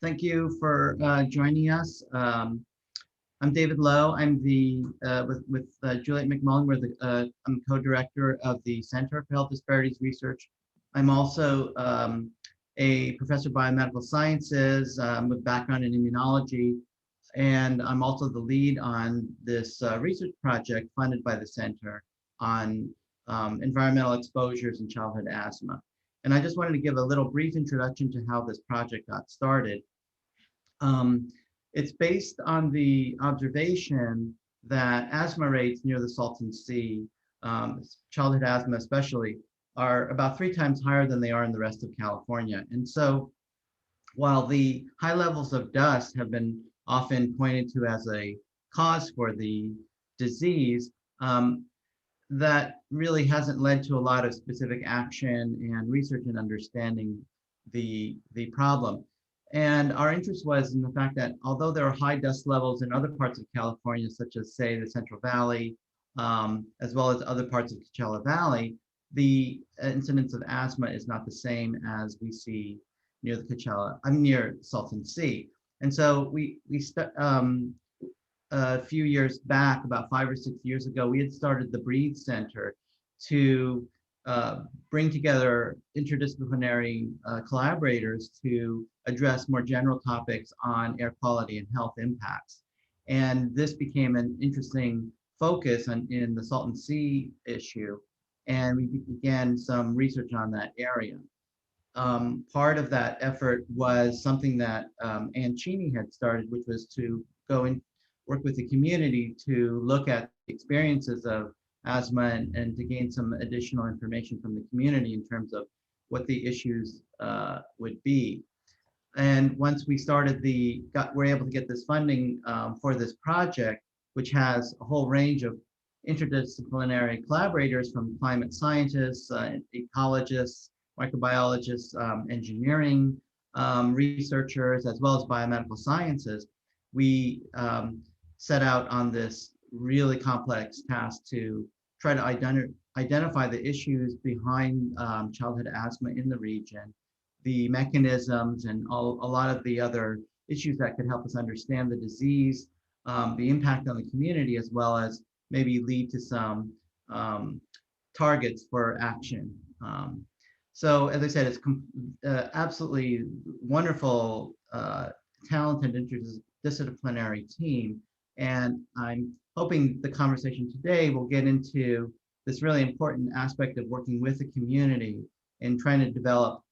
Thank you for joining us. I'm David Lowe. I'm the with Juliet McMullen. I'm co-director of the Center for Health Disparities Research. I'm also a professor of biomedical sciences with background in immunology, and I'm also the lead on this research project funded by the center on environmental exposures in childhood asthma. And I just wanted to give a little brief introduction to how this project got started. It's based on the observation that asthma rates near the Salton Sea, childhood asthma especially, are about 3 times higher than they are in the rest of California. And so while the high levels of dust have been often pointed to as a cause for the disease, that really hasn't led to a lot of specific action and research and understanding the problem. And our interest was in the fact that although there are high dust levels in other parts of California, such as, say, the Central Valley, as well as other parts of Coachella Valley, the incidence of asthma is not the same as we see near the near Salton Sea. And so a few years back, about 5 or 6 years ago, we had started the Breathe Center to bring together interdisciplinary collaborators to address more general topics on air quality and health impacts. And this became an interesting focus in the Salton Sea issue, and we began some research on that area. Part of that effort was something that Ann Cheney had started, which was to go and work with the community to look at the experiences of asthma and to gain some additional information from the community in terms of what the issues would be. And once we started we're able to get this funding for this project, which has a whole range of interdisciplinary collaborators from climate scientists, ecologists, microbiologists, engineering researchers, as well as biomedical sciences. We set out on this really complex task to try to identify the issues behind childhood asthma in the region, the mechanisms, and a lot of the other issues that could help us understand the disease, the impact on the community, as well as maybe lead to some targets for action. So as I said, it's absolutely wonderful, talented, interdisciplinary team. And I'm hoping the conversation today will get into this really important aspect of working with the community and trying to develop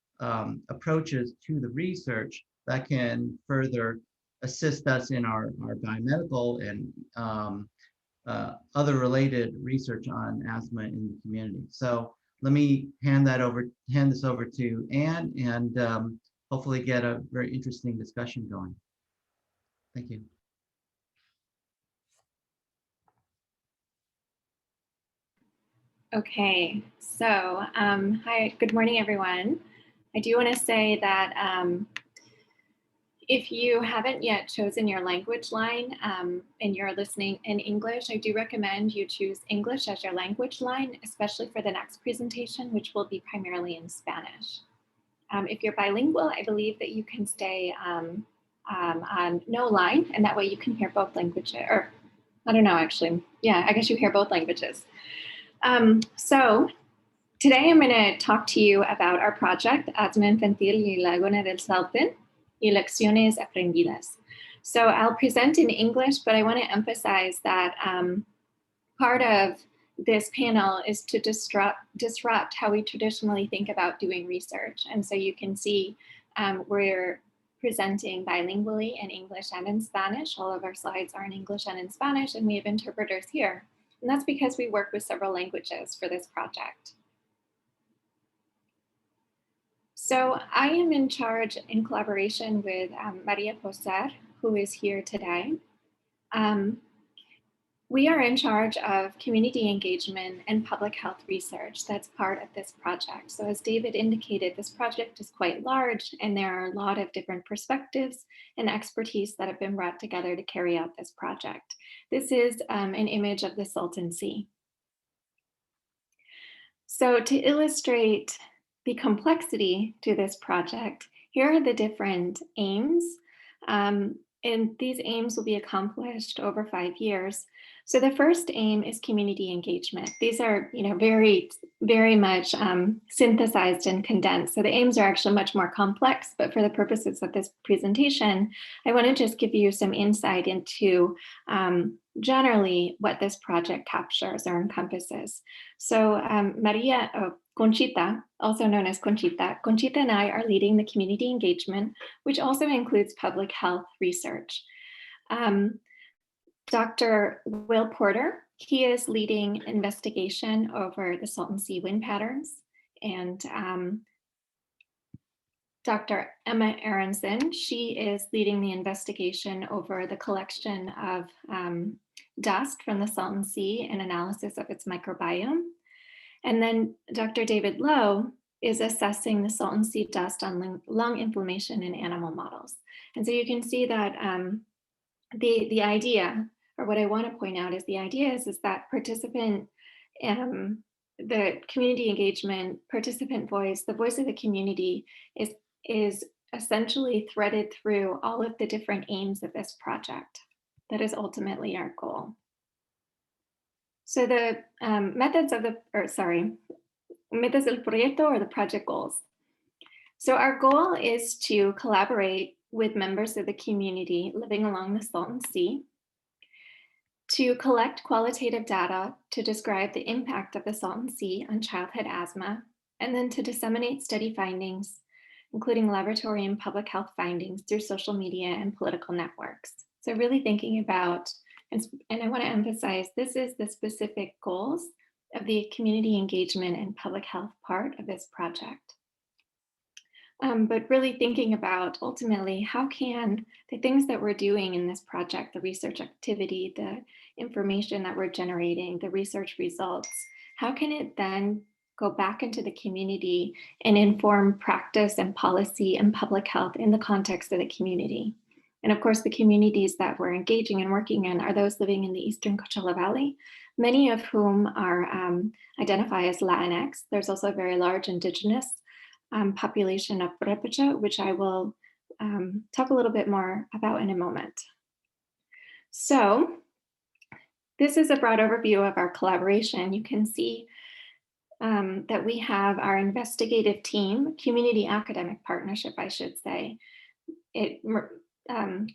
approaches to the research that can further assist us in our biomedical and other related research on asthma in the community. So let me hand this over to Ann, and hopefully get a very interesting discussion going. Thank you. Okay, so hi, good morning, everyone. I do want to say that if you haven't yet chosen your language line and you're listening in English, I do recommend you choose English as your language line, especially for the next presentation, which will be primarily in Spanish. If you're bilingual, I believe that you can stay on no line, and that way you can hear both languages, or I don't know, actually. Yeah, I guess you hear both languages. So today I'm going to talk to you about our project, Asma Infantil y Laguna del Salton y Lecciones Aprendidas. So I'll present in English, but I want to emphasize that part of this panel is to disrupt how we traditionally think about doing research. And so you can see we're presenting bilingually in English and in Spanish. All of our slides are in English and in Spanish, and we have interpreters here. And that's because we work with several languages for this project. So I am in charge in collaboration with Maria Posar, who is here today. We are in charge of community engagement and public health research that's part of this project. So as David indicated, this project is quite large, and there are a lot of different perspectives and expertise that have been brought together to carry out this project. This is an image of the Salton Sea. So to illustrate the complexity to this project, Here are the different aims. And these aims will be accomplished over 5 years. So the first aim is community engagement. These are, very, very much synthesized and condensed. So the aims are actually much more complex, but for the purposes of this presentation, I want to just give you some insight into generally what this project captures or encompasses. So Conchita, also known as Conchita and I are leading the community engagement, which also includes public health research. Dr. Will Porter, he is leading investigation over the Salton Sea wind patterns. And Dr. Emma Aronson, she is leading the investigation over the collection of dust from the Salton Sea and analysis of its microbiome. And then Dr. David Lowe is assessing the Salton Sea dust on lung inflammation in animal models. And so you can see that the idea, or what I want to point out is the idea is that the community engagement, participant voice, the voice of the community is essentially threaded through all of the different aims of this project. That is ultimately our goal. So the methods del proyecto, or the project goals. So our goal is to collaborate with members of the community living along the Salton Sea, to collect qualitative data to describe the impact of the Salton Sea on childhood asthma, and then to disseminate study findings, including laboratory and public health findings through social media and political networks. So really thinking about, and I want to emphasize, this is the specific goals of the community engagement and public health part of this project. But really thinking about ultimately, how can the things that we're doing in this project, the research activity, the information that we're generating, the research results, how can it then go back into the community and inform practice and policy and public health in the context of the community? And of course, the communities that we're engaging and working in are those living in the Eastern Coachella Valley, many of whom are identify as Latinx. There's also a very large indigenous population of Purépecha, which I will talk a little bit more about in a moment. So this is a broad overview of our collaboration. You can see that we have our investigative team, community academic partnership, I should say.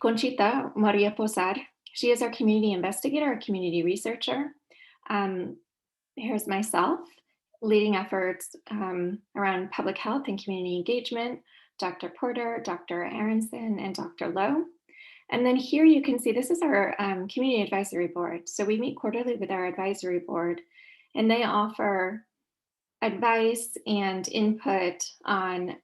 Conchita Maria Posar, she is our community investigator, a community researcher. Here's myself, leading efforts around public health and community engagement, Dr. Porter, Dr. Aronson, and Dr. Lowe. And then here you can see, this is our community advisory board. So we meet quarterly with our advisory board, and they offer advice and input on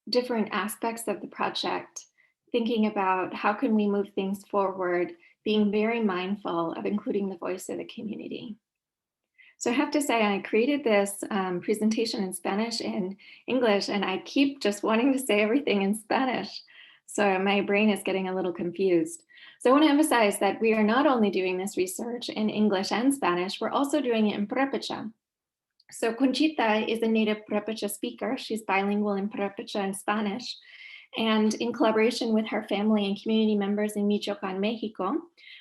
different aspects of the project, thinking about how can we move things forward, being very mindful of including the voice of the community. So I have to say, I created this presentation in Spanish and English, and I keep just wanting to say everything in Spanish. So my brain is getting a little confused. So I want to emphasize that we are not only doing this research in English and Spanish, we're also doing it in Purépecha. So Conchita is a native Purépecha speaker. She's bilingual in Purépecha and Spanish. And in collaboration with her family and community members in Michoacán, Mexico,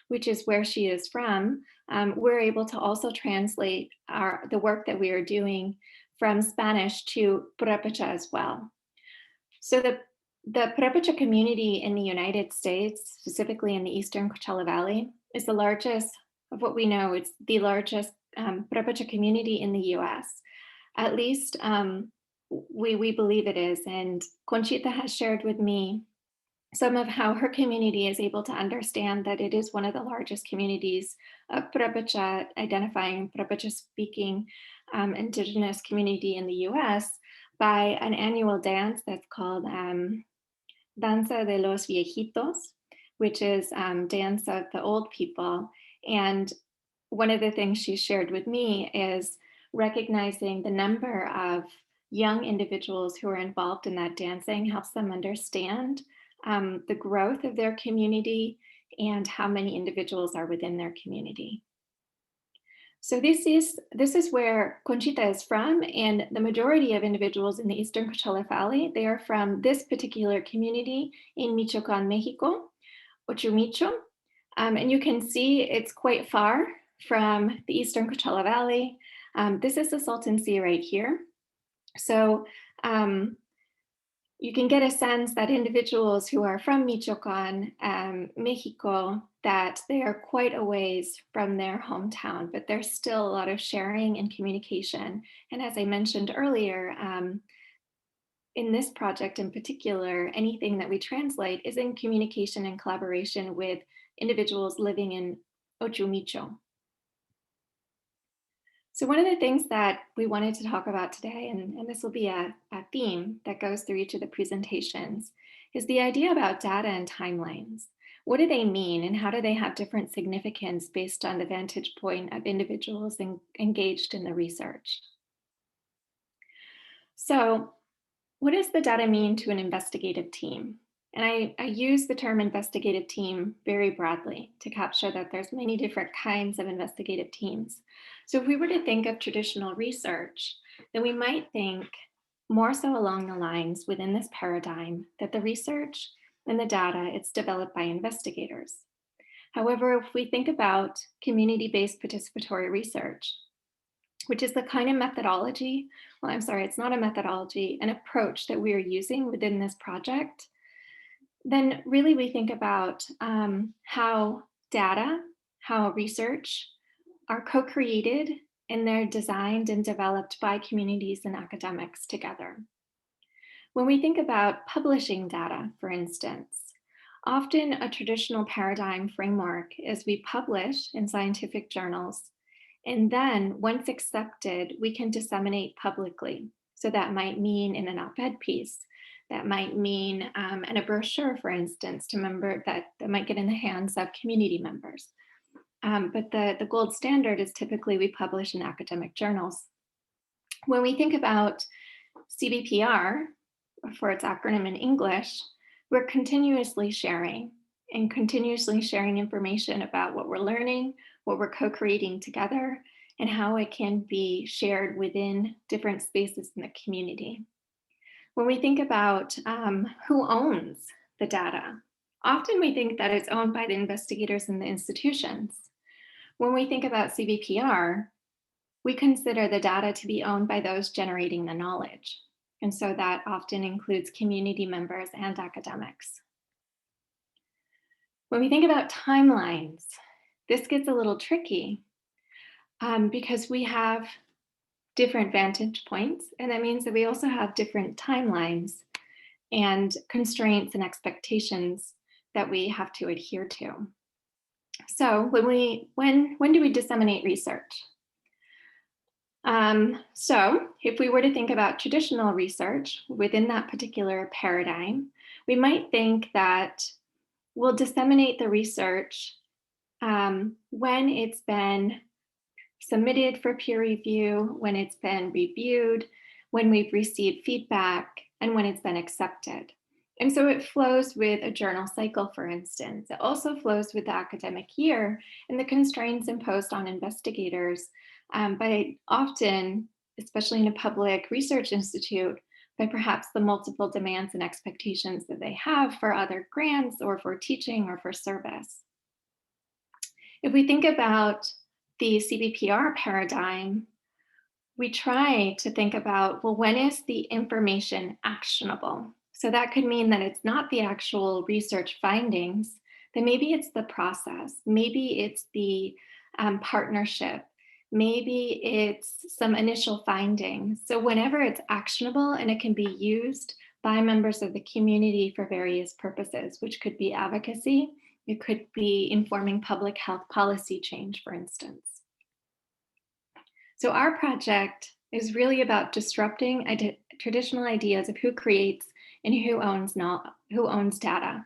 which is where she is from, we're able to also translate the work that we are doing from Spanish to Purépecha as well. So the Purépecha community in the United States, specifically in the Eastern Coachella Valley, is the largest, of what we know, it's the largest Purépecha community in the US. At least we believe it is. And Conchita has shared with me some of how her community is able to understand that it is one of the largest communities of Purépecha, identifying Purépecha speaking indigenous community in the US by an annual dance that's called Danza de los Viejitos, which is dance of the old people. And one of the things she shared with me is recognizing the number of young individuals who are involved in that dancing helps them understand the growth of their community and how many individuals are within their community. So this is where Conchita is from, and the majority of individuals in the Eastern Coachella Valley, they are from this particular community in Michoacan, Mexico, Ochumicho. And you can see it's quite far from the Eastern Coachella Valley. This is the Salton Sea right here. So you can get a sense that individuals who are from Michoacan, Mexico, that they are quite a ways from their hometown, but there's still a lot of sharing and communication. And as I mentioned earlier, in this project in particular, anything that we translate is in communication and collaboration with individuals living in Ochumicho. So one of the things that we wanted to talk about today, and this will be a theme that goes through each of the presentations, is the idea about data and timelines. What do they mean, and how do they have different significance based on the vantage point of individuals engaged in the research? So what does the data mean to an investigative team? And I use the term investigative team very broadly to capture that there's many different kinds of investigative teams. So if we were to think of traditional research, then we might think more so along the lines within this paradigm that the research and the data, it's developed by investigators. However, if we think about community-based participatory research, which is the kind of methodology, well, I'm sorry, it's not a methodology, an approach that we are using within this project, then really we think about how data, how research are co-created, and they're designed and developed by communities and academics together. When we think about publishing data, for instance, often a traditional paradigm framework is we publish in scientific journals, and then once accepted, we can disseminate publicly. So that might mean in an op-ed piece, that might mean in a brochure, for instance, to that might get in the hands of community members. But the gold standard is typically we publish in academic journals. When we think about Cbpr, for its acronym in English, we're continuously sharing information about what we're learning, what we're co-creating together, and how it can be shared within different spaces in the community. When we think about who owns the data, often we think that it's owned by the investigators and the institutions. When we think about Cbpr, we consider the data to be owned by those generating the knowledge. And so that often includes community members and academics. When we think about timelines, this gets a little tricky because we have different vantage points, and that means that we also have different timelines and constraints and expectations that we have to adhere to. So when do we disseminate research? So if we were to think about traditional research within that particular paradigm, we might think that we'll disseminate the research when it's been submitted for peer review, when it's been reviewed, when we've received feedback, and when it's been accepted. And so it flows with a journal cycle, for instance. It also flows with the academic year and the constraints imposed on investigators by often, especially in a public research institute, by perhaps the multiple demands and expectations that they have for other grants or for teaching or for service. If we think about the Cbpr paradigm, we try to think about, well, when is the information actionable? So that could mean that it's not the actual research findings, then maybe it's the process, maybe it's the partnership, maybe it's some initial findings. So whenever it's actionable and it can be used by members of the community for various purposes, which could be advocacy, it could be informing public health policy change, for instance. So our project is really about disrupting traditional ideas of who creates and who owns data.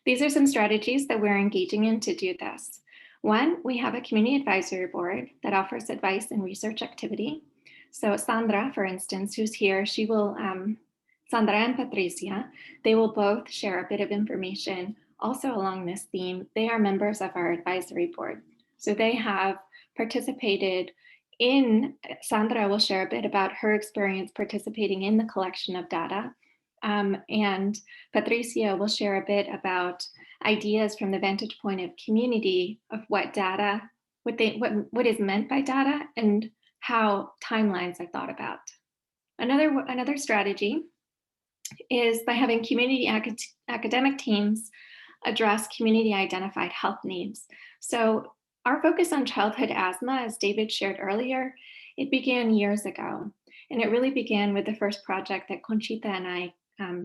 These are some strategies that we're engaging in to do this. One, we have a community advisory board that offers advice and research activity. So Sandra, for instance, who's here, she will, Sandra and Patricia, they will both share a bit of information also along this theme. They are members of our advisory board. So they have participated in, Sandra will share a bit about her experience participating in the collection of data. And Patricia will share a bit about ideas from the vantage point of community of what data, what is meant by data and how timelines are thought about. Another strategy is by having community academic teams address community identified health needs. So our focus on childhood asthma, as David shared earlier, it began years ago. And it really began with the first project that Conchita and I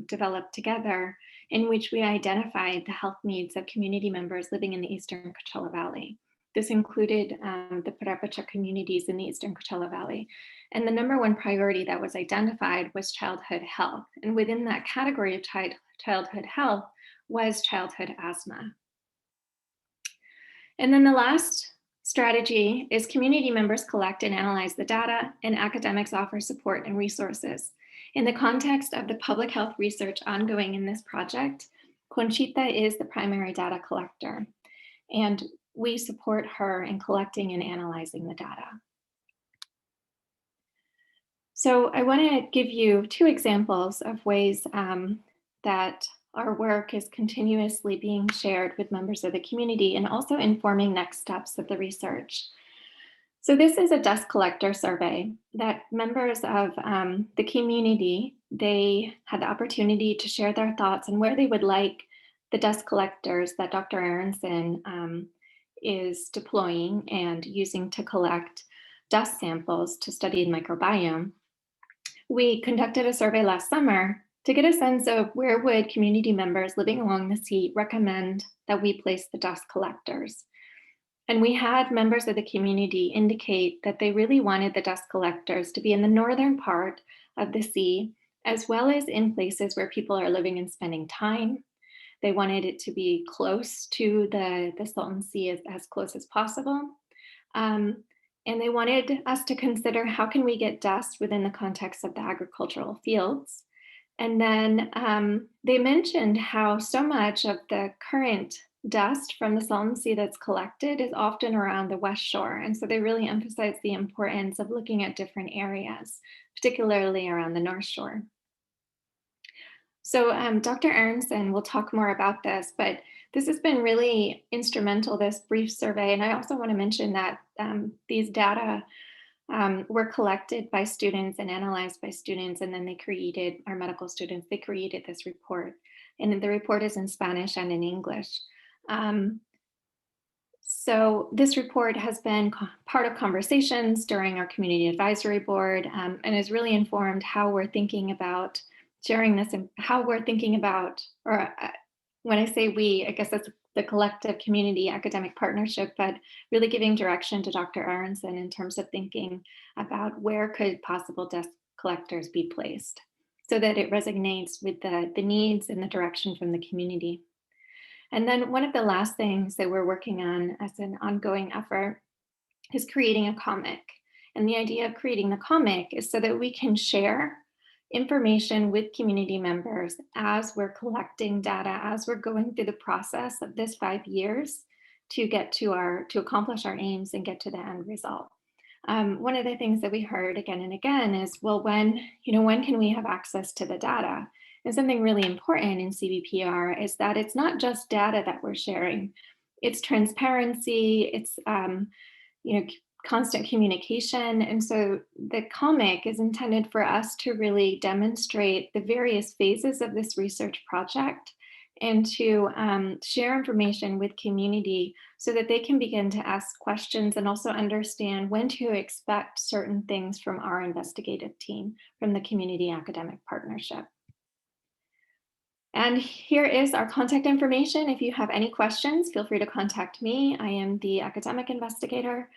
developed together, in which we identified the health needs of community members living in the Eastern Coachella Valley. This included the Purepecha communities in the Eastern Coachella Valley. And the number one priority that was identified was childhood health. And within that category of childhood health was childhood asthma. And then the last strategy is community members collect and analyze the data, and academics offer support and resources. In the context of the public health research ongoing in this project, Conchita is the primary data collector, and we support her in collecting and analyzing the data. So I want to give you two examples of ways that our work is continuously being shared with members of the community and also informing next steps of the research. So this is a dust collector survey that members of the community, they had the opportunity to share their thoughts on where they would like the dust collectors that Dr. Aronson is deploying and using to collect dust samples to study in microbiome. We conducted a survey last summer to get a sense of where would community members living along the sea recommend that we place the dust collectors. And we had members of the community indicate that they really wanted the dust collectors to be in the northern part of the sea, as well as in places where people are living and spending time. They wanted it to be close to the Salton Sea, as close as possible. And they wanted us to consider how can we get dust within the context of the agricultural fields. And then they mentioned how so much of the current dust from the Salton Sea that's collected is often around the West Shore. And so they really emphasized the importance of looking at different areas, particularly around the North Shore. So Dr. Aronson will talk more about this, but this has been really instrumental, this brief survey. And I also want to mention that these data were collected by students and analyzed by students, and then they created, our medical students, they created this report. And the report is in Spanish and in English. So this report has been part of conversations during our community advisory board and has really informed how we're thinking about sharing this and how we're thinking about, or when I say we, I guess that's the collective community academic partnership, but really giving direction to Dr. Aronson in terms of thinking about where could possible dust collectors be placed so that it resonates with the needs and the direction from the community. And then one of the last things that we're working on as an ongoing effort is creating a comic. And the idea of creating the comic is so that we can share information with community members as we're collecting data, as we're going through the process of this 5 years to get to accomplish our aims and get to the end result. One of the things that we heard again and again is, well, when can we have access to the data? And something really important in CBPR is that it's not just data that we're sharing, it's transparency, it's constant communication. And so the comic is intended for us to really demonstrate the various phases of this research project and to share information with community so that they can begin to ask questions and also understand when to expect certain things from our investigative team, from the community academic partnership. And here is our contact information. If you have any questions, feel free to contact me. I am the academic investigator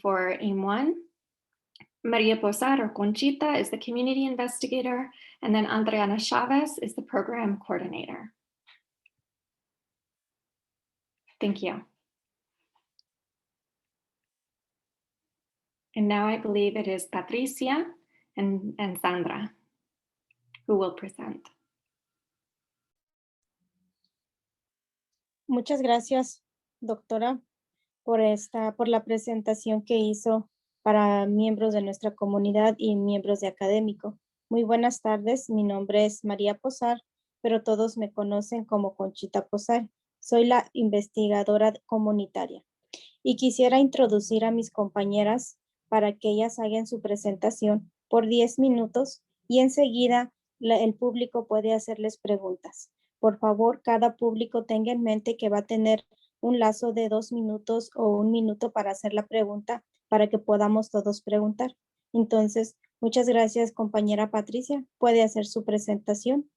for AIM-1. Maria Posar or Conchita is the community investigator, and then Adriana Chavez is the program coordinator. Thank you. And now I believe it is Patricia and Sandra who will present. Muchas gracias, doctora. por la presentación que hizo para miembros de nuestra comunidad y miembros de académico. Muy buenas tardes, mi nombre es María Posar, pero todos me conocen como Conchita Posar. Soy la investigadora comunitaria y quisiera introducir a mis compañeras para que ellas hagan su presentación por 10 minutos y enseguida el público puede hacerles preguntas. Por favor, cada público tenga en mente que va a tener un lazo de 2 minutos o 1 minuto para hacer la pregunta para que podamos todos preguntar. Entonces, muchas gracias, compañera Patricia. Puede hacer su presentación.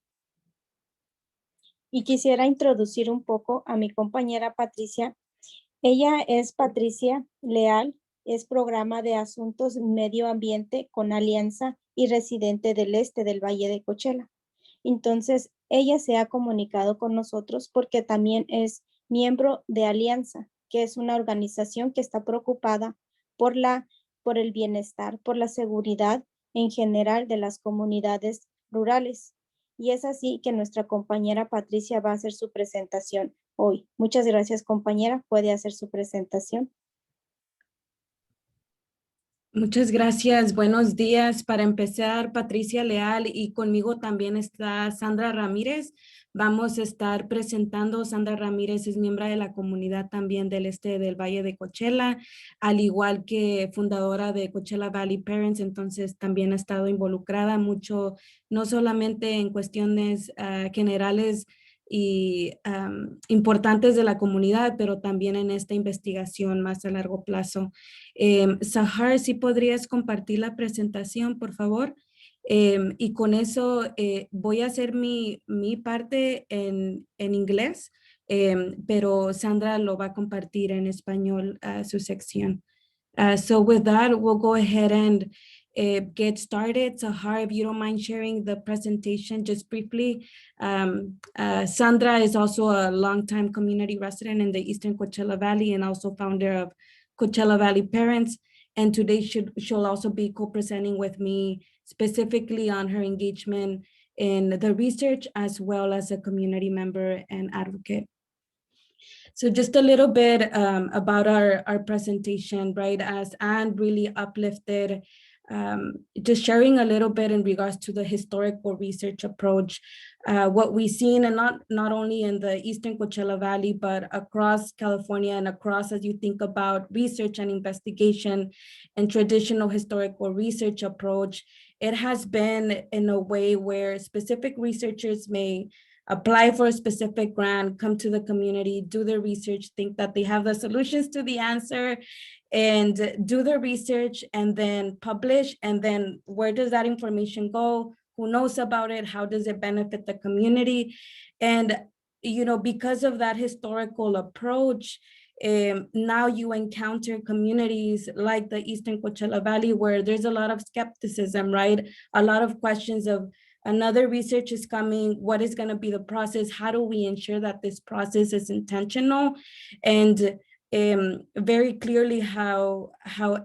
Y quisiera introducir un poco a mi compañera Patricia. Ella es Patricia Leal, es programa de Asuntos Medio Ambiente con Alianza y residente del este del Valle de Coachella. Entonces, ella se ha comunicado con nosotros porque también es miembro de Alianza, que es una organización que está preocupada por el bienestar, por la seguridad en general de las comunidades rurales. Y es así que nuestra compañera Patricia va a hacer su presentación hoy. Muchas gracias, compañera. Puede hacer su presentación. Muchas gracias. Buenos días. Para empezar, Patricia Leal y conmigo también está Sandra Ramírez. Vamos a estar presentando. Sandra Ramírez es miembro de la comunidad también del este del Valle de Coachella, al igual que fundadora de Coachella Valley Parents. Entonces también ha estado involucrada mucho, no solamente en cuestiones generales y importantes de la comunidad, pero también en esta investigación más a largo plazo. Sahar, si podrías compartir la presentación, por favor. Y con eso voy a hacer mi parte en inglés, pero Sandra lo va a compartir en español su sección. So with that, we'll go ahead and get started. Sahar, if you don't mind sharing the presentation just briefly. Sandra is also a longtime community resident in the Eastern Coachella Valley and also founder of Coachella Valley Parents. And today she'll also be co-presenting with me specifically on her engagement in the research as well as a community member and advocate. So just a little bit about our presentation, right? As Anne really uplifted, just sharing a little bit in regards to the historical research approach, what we've seen, and not only in the Eastern Coachella Valley, but across California and across, as you think about research and investigation and traditional historical research approach, it has been in a way where specific researchers may apply for a specific grant, come to the community, do their research, think that they have the solutions to the answer, and do their research and then publish. And then where does that information go? Who knows about it? How does it benefit the community? And, you know, because of that historical approach, now you encounter communities like the Eastern Coachella Valley where there's a lot of skepticism, right? A lot of questions of, another research is coming. What is going to be the process? How do we ensure that this process is intentional? And very clearly how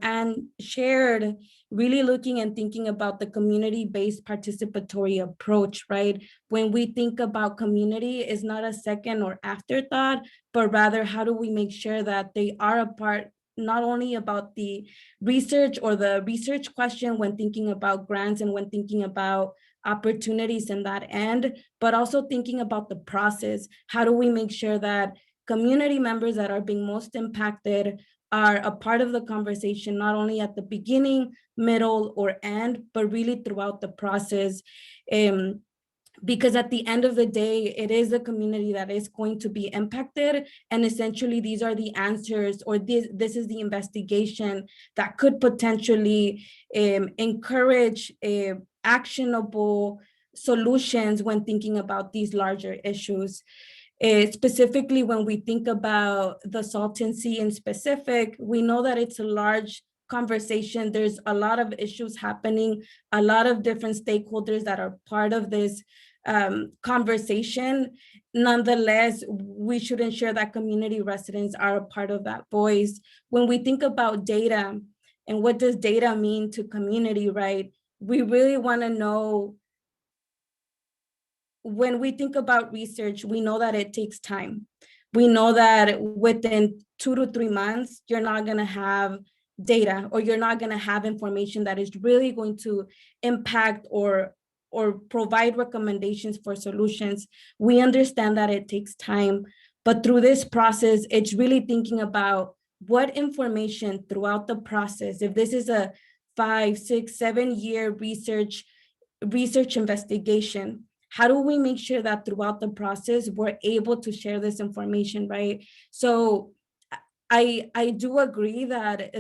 Anne shared, really looking and thinking about the community-based participatory approach, right? When we think about community, it's not a second or afterthought, but rather how do we make sure that they are a part, not only about the research or the research question when thinking about grants and when thinking about opportunities in that end, but also thinking about the process. How do we make sure that community members that are being most impacted are a part of the conversation, not only at the beginning, middle, or end, but really throughout the process? Because at the end of the day, it is the community that is going to be impacted. And essentially, these are the answers, or this is the investigation that could potentially encourage actionable solutions when thinking about these larger issues. Specifically, when we think about the Salton Sea in specific, we know that it's a large conversation. There's a lot of issues happening, a lot of different stakeholders that are part of this conversation. Nonetheless, we should ensure that community residents are a part of that voice. When we think about data and what does data mean to community, right? We really want to know, when we think about research, we know that it takes time. we know that within 2 to 3 months, you're not going to have data, or you're not going to have information that is really going to impact or provide recommendations for solutions. We understand that it takes time, but through this process, it's really thinking about what information throughout the process, if this is a 5, 6, 7-year research investigation, how do we make sure that throughout the process, we're able to share this information, right? So I do agree that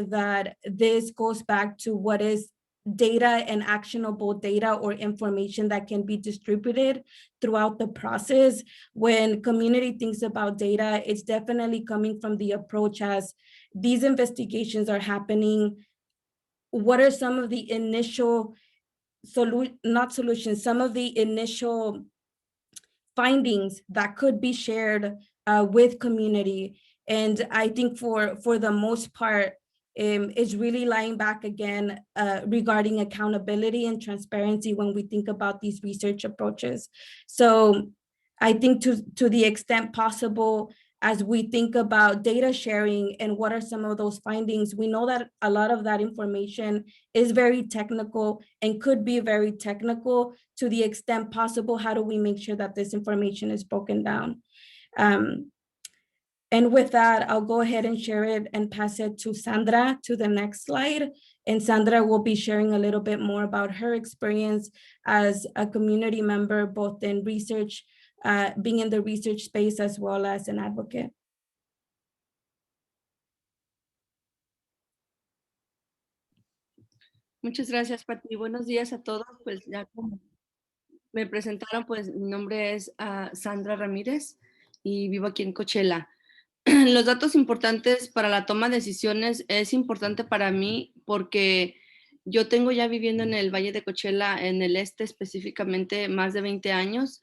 this goes back to what is data and actionable data or information that can be distributed throughout the process. When community thinks about data, it's definitely coming from the approach as these investigations are happening. What are some of the initial some of the initial findings that could be shared with community? And I think for the most part, it's really lying back again regarding accountability and transparency when we think about these research approaches. So I think to the extent possible, as we think about data sharing and what are some of those findings, we know that a lot of that information is very technical and could be very technical. To the extent possible, how do we make sure that this information is broken down? And with that, I'll go ahead and share it and pass it to Sandra to the next slide. And Sandra will be sharing a little bit more about her experience as a community member, both in research, being in the research space, as well as an advocate. Muchas gracias, Pati. Buenos días a todos. Pues ya como me presentaron, pues mi nombre es Sandra Ramírez y vivo aquí en Coachella. Los datos importantes para la toma de decisiones es importante para mí porque yo tengo ya viviendo en el Valle de Coachella, en el este específicamente, más de 20 años.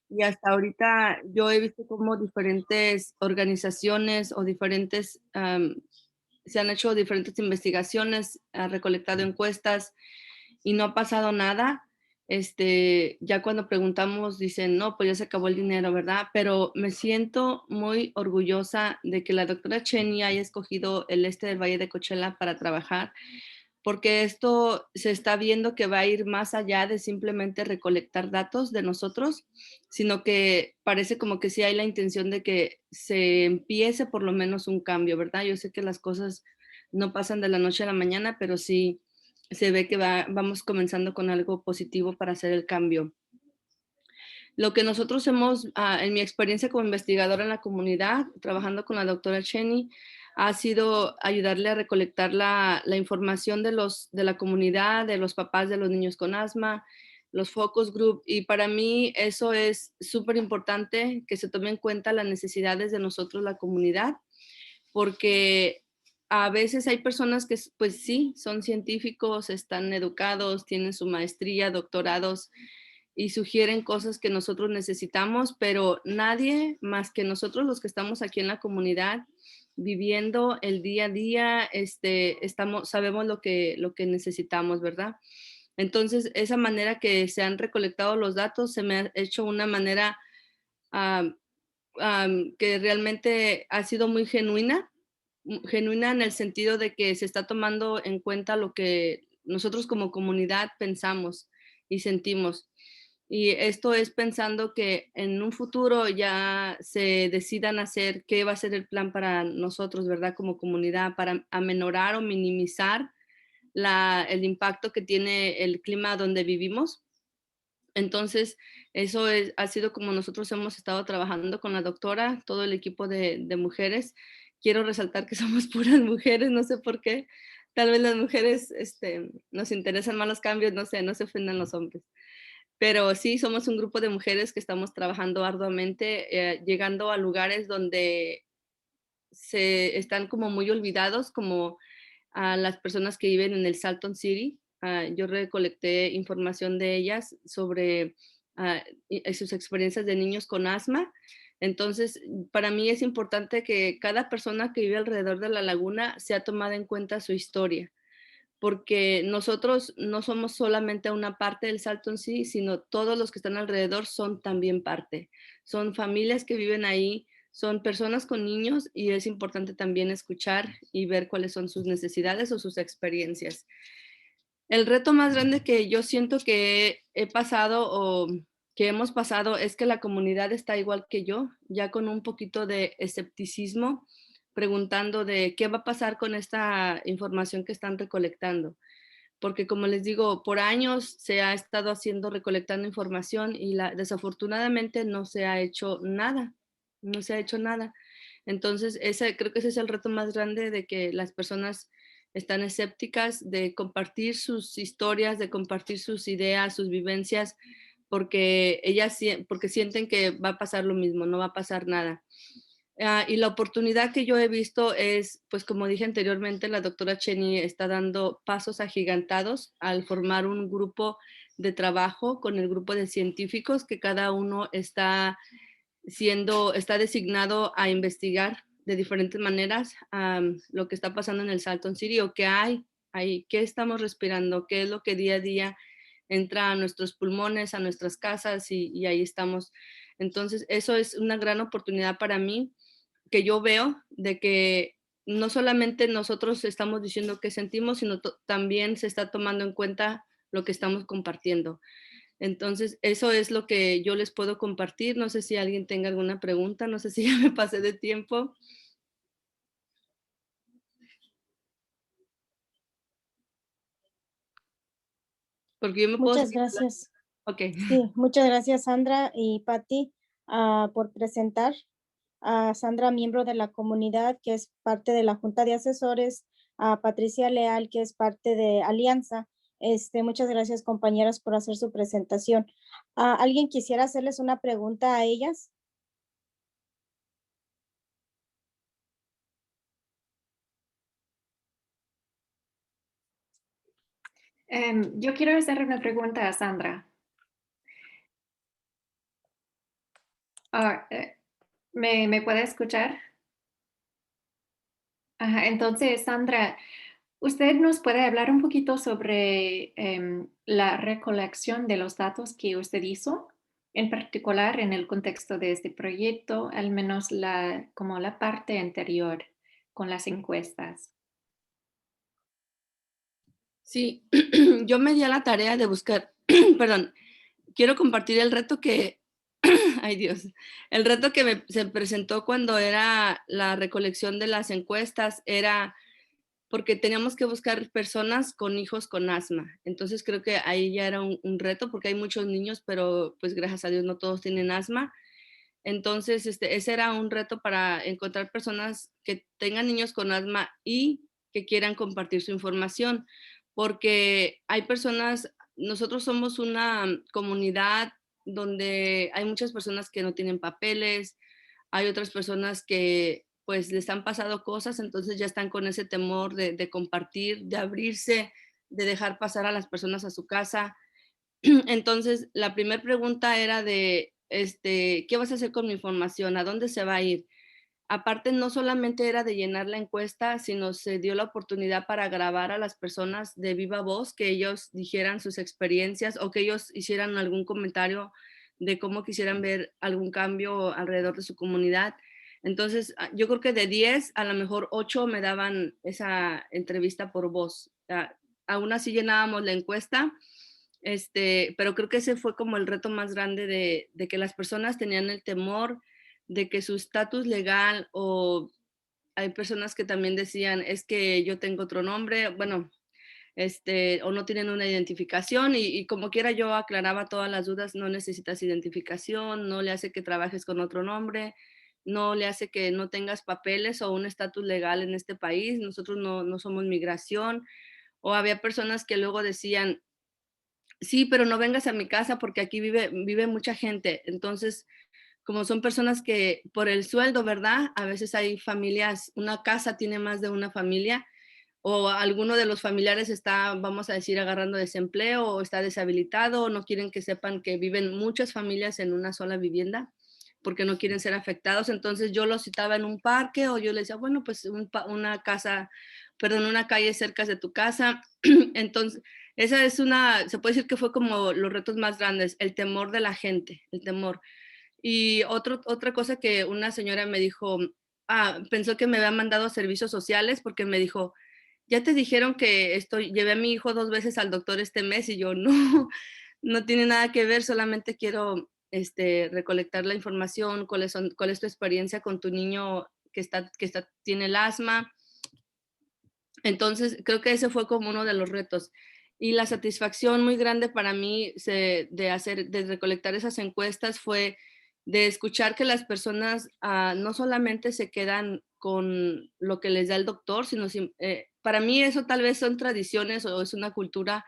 Y hasta ahorita yo he visto cómo diferentes organizaciones o diferentes, se han hecho diferentes investigaciones, han recolectado encuestas y no ha pasado nada. Ya cuando preguntamos dicen, no, pues ya se acabó el dinero, ¿verdad? Pero me siento muy orgullosa de que la doctora Cheney haya escogido el este del Valle de Coachella para trabajar, porque esto se está viendo que va a ir más allá de simplemente recolectar datos de nosotros, sino que parece como que sí hay la intención de que se empiece por lo menos un cambio, ¿verdad? Yo sé que las cosas no pasan de la noche a la mañana, pero sí se ve que vamos comenzando con algo positivo para hacer el cambio. Lo que nosotros hemos, en mi experiencia como investigadora en la comunidad, trabajando con la doctora Cheney, ha sido ayudarle a recolectar la información de la comunidad, de los papás de los niños con asma, los focus group, y para mí eso es súper importante, que se tome en cuenta las necesidades de nosotros, la comunidad, porque a veces hay personas que pues sí, son científicos, están educados, tienen su maestría, doctorados y sugieren cosas que nosotros necesitamos, pero nadie más que nosotros los que estamos aquí en la comunidad viviendo el día a día, sabemos lo que necesitamos, ¿verdad? Entonces, esa manera que se han recolectado los datos se me ha hecho una manera que realmente ha sido muy genuina en el sentido de que se está tomando en cuenta lo que nosotros como comunidad pensamos y sentimos. Y esto es pensando que en un futuro ya se decidan hacer qué va a ser el plan para nosotros, ¿verdad? Como comunidad, para aminorar o minimizar el impacto que tiene el clima donde vivimos. Entonces, eso ha sido como nosotros hemos estado trabajando con la doctora, todo el equipo de mujeres. Quiero resaltar que somos puras mujeres, no sé por qué. Tal vez las mujeres nos interesan más los cambios, no sé, no se ofendan los hombres. Pero sí, somos un grupo de mujeres que estamos trabajando arduamente, llegando a lugares donde se están como muy olvidados, como a las personas que viven en el Salton City. Yo recolecté información de ellas sobre sus experiencias de niños con asma. Entonces, para mí es importante que cada persona que vive alrededor de la laguna sea tomada en cuenta su historia, porque nosotros no somos solamente una parte del Salton Sea, sino todos los que están alrededor son también parte. Son familias que viven ahí, son personas con niños y es importante también escuchar y ver cuáles son sus necesidades o sus experiencias. El reto más grande que yo siento que he pasado o que hemos pasado es que la comunidad está igual que yo, ya con un poquito de escepticismo, preguntando de qué va a pasar con esta información que están recolectando. Porque como les digo, por años se ha estado recolectando información y desafortunadamente no se ha hecho nada, no se ha hecho nada. Entonces, creo que ese es el reto más grande, de que las personas están escépticas de compartir sus historias, de compartir sus ideas, sus vivencias, porque porque sienten que va a pasar lo mismo, no va a pasar nada. Y la oportunidad que yo he visto es, pues como dije anteriormente, la doctora Cheney está dando pasos agigantados al formar un grupo de trabajo con el grupo de científicos, que cada uno está designado a investigar de diferentes maneras lo que está pasando en el Salton City, o qué qué estamos respirando, qué es lo que día a día entra a nuestros pulmones, a nuestras casas, y ahí estamos. Entonces, eso es una gran oportunidad para mí, que yo veo, de que no solamente nosotros estamos diciendo qué sentimos, sino también se está tomando en cuenta lo que estamos compartiendo. Entonces, eso es lo que yo les puedo compartir. No sé si alguien tenga alguna pregunta, no sé si ya me pasé de tiempo. Porque yo me puedo Muchas seguir gracias. hablando. Ok. Sí, muchas gracias, Sandra y Patti, por presentar. A Sandra, miembro de la comunidad, que es parte de la Junta de Asesores, a Patricia Leal, que es parte de Alianza. Muchas gracias, compañeras, por hacer su presentación. ¿Alguien quisiera hacerles una pregunta a ellas? Yo quiero hacer una pregunta a Sandra. ¿Me puede escuchar? Ajá, entonces, Sandra, ¿usted nos puede hablar un poquito sobre la recolección de los datos que usted hizo, en particular en el contexto de este proyecto, al menos como la parte anterior con las encuestas? Sí, yo me di a la tarea de buscar, perdón, quiero compartir el reto que, ay Dios, el reto que se presentó cuando era la recolección de las encuestas, era porque teníamos que buscar personas con hijos con asma. Entonces creo que ahí ya era un reto, porque hay muchos niños, pero pues gracias a Dios no todos tienen asma. Entonces ese era un reto, para encontrar personas que tengan niños con asma y que quieran compartir su información, porque hay personas, nosotros somos una comunidad donde hay muchas personas que no tienen papeles, hay otras personas que pues les han pasado cosas, entonces ya están con ese temor de compartir, de abrirse, de dejar pasar a las personas a su casa. Entonces, la primera pregunta era de, ¿qué vas a hacer con mi información? ¿A dónde se va a ir? Aparte, no solamente era de llenar la encuesta, sino se dio la oportunidad para grabar a las personas de viva voz, que ellos dijeran sus experiencias o que ellos hicieran algún comentario de cómo quisieran ver algún cambio alrededor de su comunidad. Entonces, yo creo que de 10, a lo mejor 8 me daban esa entrevista por voz. Aún así llenábamos la encuesta, pero creo que ese fue como el reto más grande, de que las personas tenían el temor de que su estatus legal, o hay personas que también decían, es que yo tengo otro nombre, bueno, o no tienen una identificación, y como quiera yo aclaraba todas las dudas: no necesitas identificación, no le hace que trabajes con otro nombre, no le hace que no tengas papeles o un estatus legal en este país, nosotros no somos migración. O había personas que luego decían, sí, pero no vengas a mi casa porque aquí vive mucha gente. Entonces, como son personas que por el sueldo, ¿verdad? A veces hay familias, una casa tiene más de una familia, o alguno de los familiares está, vamos a decir, agarrando desempleo, o está deshabilitado, o no quieren que sepan que viven muchas familias en una sola vivienda, porque no quieren ser afectados. Entonces yo los citaba en un parque, o yo les decía, bueno, pues una calle cerca de tu casa. Entonces, esa es se puede decir que fue como los retos más grandes, el temor de la gente, el temor. Y otra cosa que una señora me dijo, pensó que me había mandado a servicios sociales porque me dijo, ya te dijeron que llevé a mi hijo 2 veces al doctor este mes, y yo no, no tiene nada que ver, solamente quiero recolectar la información, cuál es tu experiencia con tu niño que tiene el asma. Entonces, creo que ese fue como uno de los retos. Y la satisfacción muy grande para mí de recolectar esas encuestas fue de escuchar que las personas no solamente se quedan con lo que les da el doctor, sino para mí eso tal vez son tradiciones o es una cultura,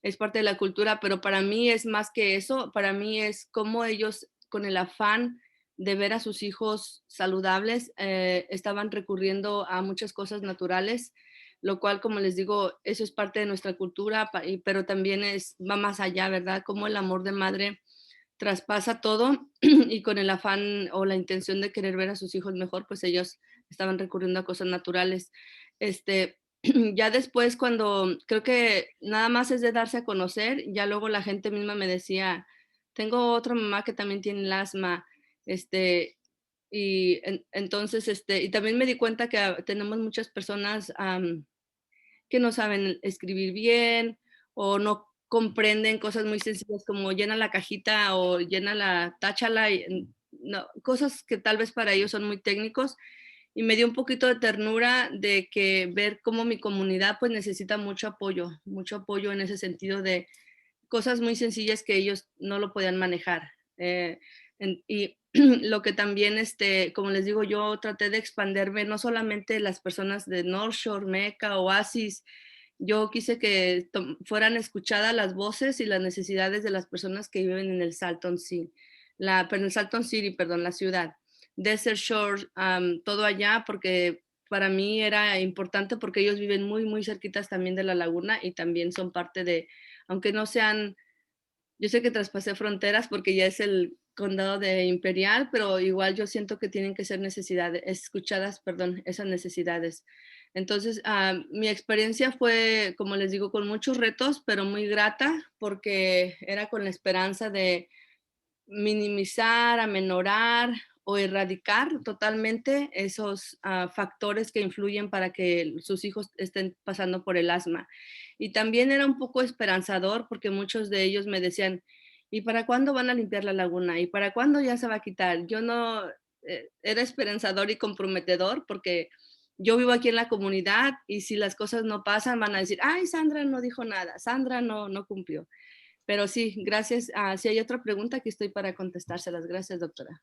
es parte de la cultura, pero para mí es más que eso. Para mí es cómo ellos, con el afán de ver a sus hijos saludables, estaban recurriendo a muchas cosas naturales, lo cual, como les digo, eso es parte de nuestra cultura, pero también va más allá, ¿verdad? Cómo el amor de madre traspasa todo y con el afán o la intención de querer ver a sus hijos mejor, pues ellos estaban recurriendo a cosas naturales. Ya después, cuando creo que nada más es de darse a conocer, ya luego la gente misma me decía, tengo otra mamá que también tiene el asma, entonces, y también me di cuenta que tenemos muchas personas que no saben escribir bien o no comprenden cosas muy sencillas como llena la cajita o táchala, no, cosas que tal vez para ellos son muy técnicos. Y me dio un poquito de ternura de ver cómo mi comunidad pues necesita mucho apoyo en ese sentido de cosas muy sencillas que ellos no lo podían manejar. Y lo que también, como les digo, yo traté de expanderme, no solamente las personas de North Shore, Meca, Oasis, yo quise que fueran escuchadas las voces y las necesidades de las personas que viven en el Salton City, la ciudad. Desert Shore, todo allá, porque para mí era importante porque ellos viven muy, muy cerquitas también de la laguna y también son parte de, aunque no sean, yo sé que traspasé fronteras porque ya es el condado de Imperial, pero igual yo siento que tienen que ser escuchadas, esas necesidades. Entonces, mi experiencia fue, como les digo, con muchos retos, pero muy grata porque era con la esperanza de minimizar, amenorar o erradicar totalmente esos factores que influyen para que sus hijos estén pasando por el asma. Y también era un poco esperanzador porque muchos de ellos me decían, ¿y para cuándo van a limpiar la laguna? ¿Y para cuándo ya se va a quitar? Yo no, era esperanzador y comprometedor porque yo vivo aquí en la comunidad y si las cosas no pasan van a decir, ay, Sandra no dijo nada, Sandra no cumplió. Pero sí, gracias. Si hay otra pregunta, aquí estoy para contestárselas. Gracias, doctora.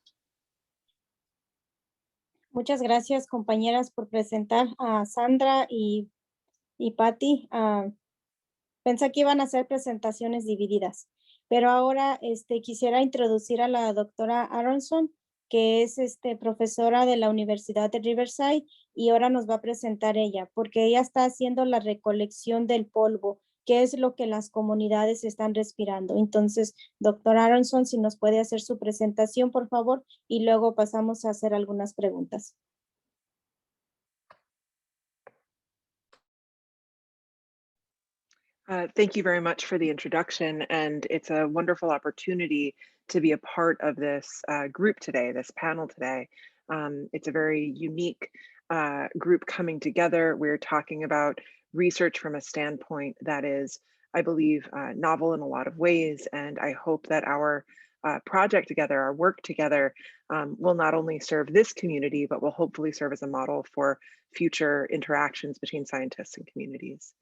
Muchas gracias, compañeras, por presentar a Sandra y Patty. Pensé que iban a ser presentaciones divididas, pero ahora quisiera introducir a la doctora Aronson, que es profesora de la Universidad de Riverside, y ahora nos va a presentar ella, porque ella está haciendo la recolección del polvo, que es lo que las comunidades están respirando. Entonces, doctora Aronson, si nos puede hacer su presentación, por favor, y luego pasamos a hacer algunas preguntas. Thank you very much for the introduction, and it's a wonderful opportunity to be a part of this group today, this panel today. It's a very unique group coming together. We're talking about research from a standpoint that is, I believe, novel in a lot of ways, and I hope that our project together, our work together, will not only serve this community, but will hopefully serve as a model for future interactions between scientists and communities.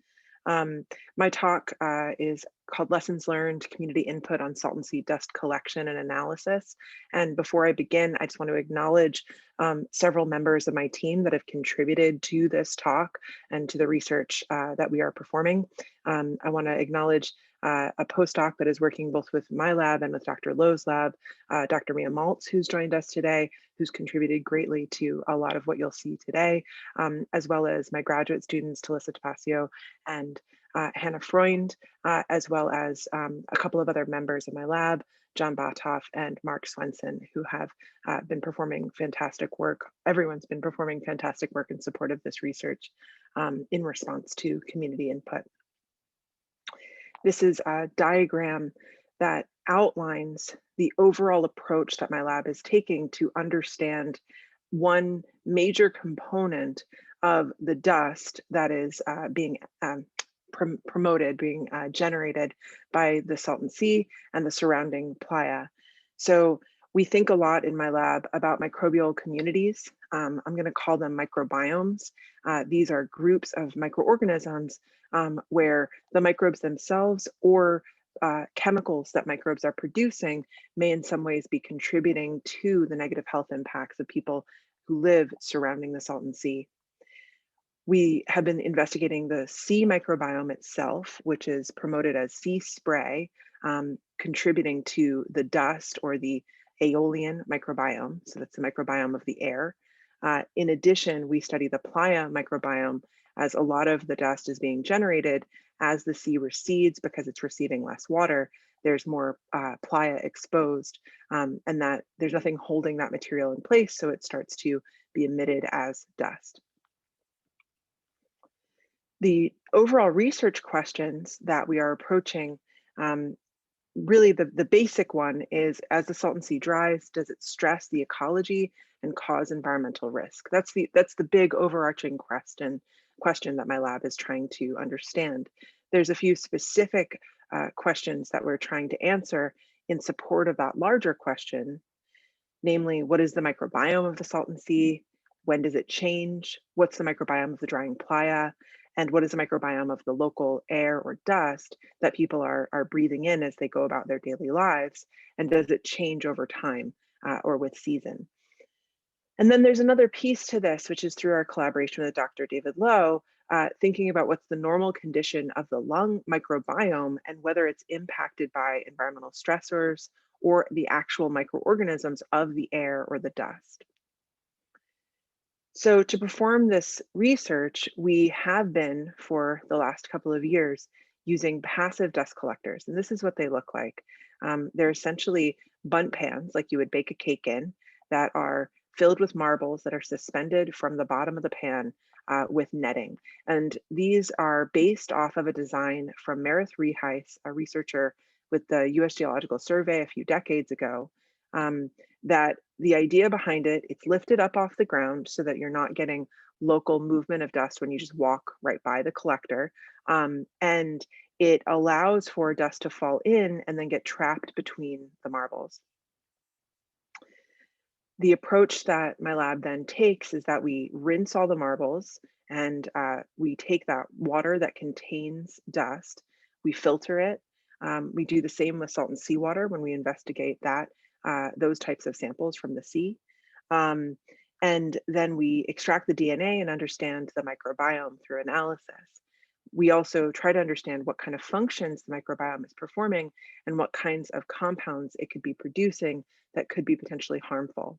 My talk is called Lessons Learned, Community Input on Salton Sea Dust Collection and Analysis. And before I begin, I just want to acknowledge several members of my team that have contributed to this talk and to the research that we are performing. I want to acknowledge a postdoc that is working both with my lab and with Dr. Lowe's lab, Dr. Mia Maltz, who's joined us today, who's contributed greatly to a lot of what you'll see today, as well as my graduate students, Talissa Tapasio and Hannah Freund, as well as a couple of other members of my lab, John Batoff and Mark Swenson, who have been performing fantastic work. Everyone's been performing fantastic work in support of this research in response to community input. This is a diagram that outlines the overall approach that my lab is taking to understand one major component of the dust that is being generated by the Salton Sea and the surrounding playa. So we think a lot in my lab about microbial communities. I'm going to call them microbiomes. These are groups of microorganisms where the microbes themselves or chemicals that microbes are producing may in some ways be contributing to the negative health impacts of people who live surrounding the Salton Sea. We have been investigating the sea microbiome itself, which is promoted as sea spray, contributing to the dust or the aeolian microbiome. So that's the microbiome of the air. In addition, we study the playa microbiome, as a lot of the dust is being generated as the sea recedes because it's receiving less water. There's more playa exposed, and that there's nothing holding that material in place, so it starts to be emitted as dust. The overall research questions that we are approaching, really the basic one is, as the Salton Sea dries, does it stress the ecology and cause environmental risk? That's the big overarching question that my lab is trying to understand. There's a few specific questions that we're trying to answer in support of that larger question, namely, what is the microbiome of the Salton Sea? When does it change? What's the microbiome of the drying playa? And what is the microbiome of the local air or dust that people are breathing in as they go about their daily lives? And does it change over time or with season? And then there's another piece to this, which is through our collaboration with Dr. David Lowe, thinking about what's the normal condition of the lung microbiome and whether it's impacted by environmental stressors or the actual microorganisms of the air or the dust. So to perform this research, we have been, for the last couple of years, using passive dust collectors. And this is what they look like. They're essentially bundt pans, like you would bake a cake in, that are filled with marbles that are suspended from the bottom of the pan with netting. And these are based off of a design from Meredith Reheis, a researcher with the US Geological Survey a few decades ago, that the idea behind it, it's lifted up off the ground so that you're not getting local movement of dust when you just walk right by the collector. And it allows for dust to fall in and then get trapped between the marbles. The approach that my lab then takes is that we rinse all the marbles and we take that water that contains dust, we filter it. We do the same with salt and seawater when we investigate that, those types of samples from the sea. And then we extract the DNA and understand the microbiome through analysis. We also try to understand what kind of functions the microbiome is performing and what kinds of compounds it could be producing that could be potentially harmful.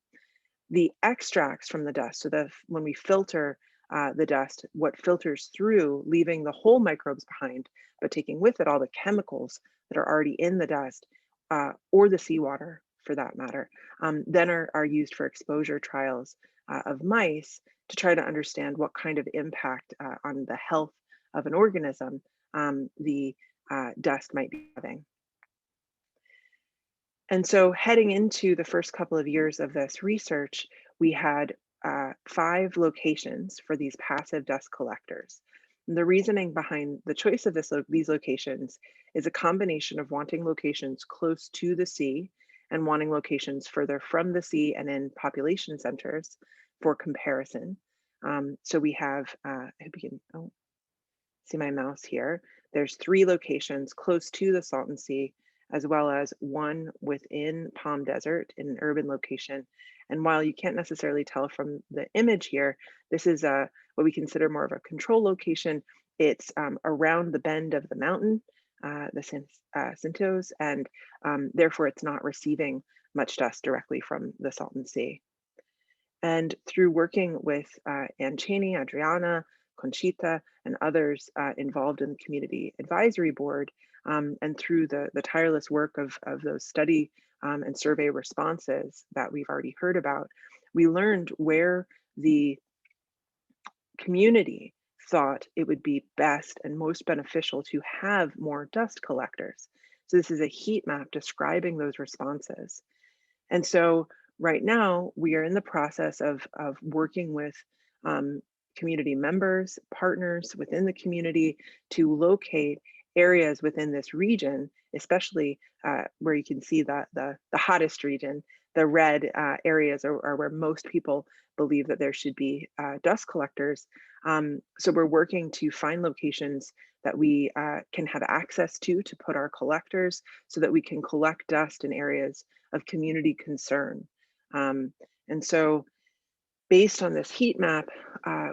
The extracts from the dust, so when we filter the dust, what filters through, leaving the whole microbes behind, but taking with it all the chemicals that are already in the dust, or the seawater for that matter, then are used for exposure trials of mice to try to understand what kind of impact on the health of an organism the dust might be having. And so heading into the first couple of years of this research, we had 5 locations for these passive dust collectors. And the reasoning behind the choice of these locations is a combination of wanting locations close to the sea and wanting locations further from the sea and in population centers for comparison. So we have, I hope you can see my mouse here. There's 3 locations close to the Salton Sea, as well as 1 within Palm Desert in an urban location. And while you can't necessarily tell from the image here, this is what we consider more of a control location. It's around the bend of the mountain, the Cintos, and therefore it's not receiving much dust directly from the Salton Sea. And through working with Ann Cheney, Adriana, Conchita, and others involved in the Community Advisory Board, and through the tireless work of those study and survey responses that we've already heard about, we learned where the community thought it would be best and most beneficial to have more dust collectors. So this is a heat map describing those responses. And so right now we are in the process of working with community members, partners within the community to locate areas within this region, especially where you can see the hottest region. The red areas are where most people believe that there should be dust collectors. So we're working to find locations that we can have access to put our collectors so that we can collect dust in areas of community concern. And so based on this heat map,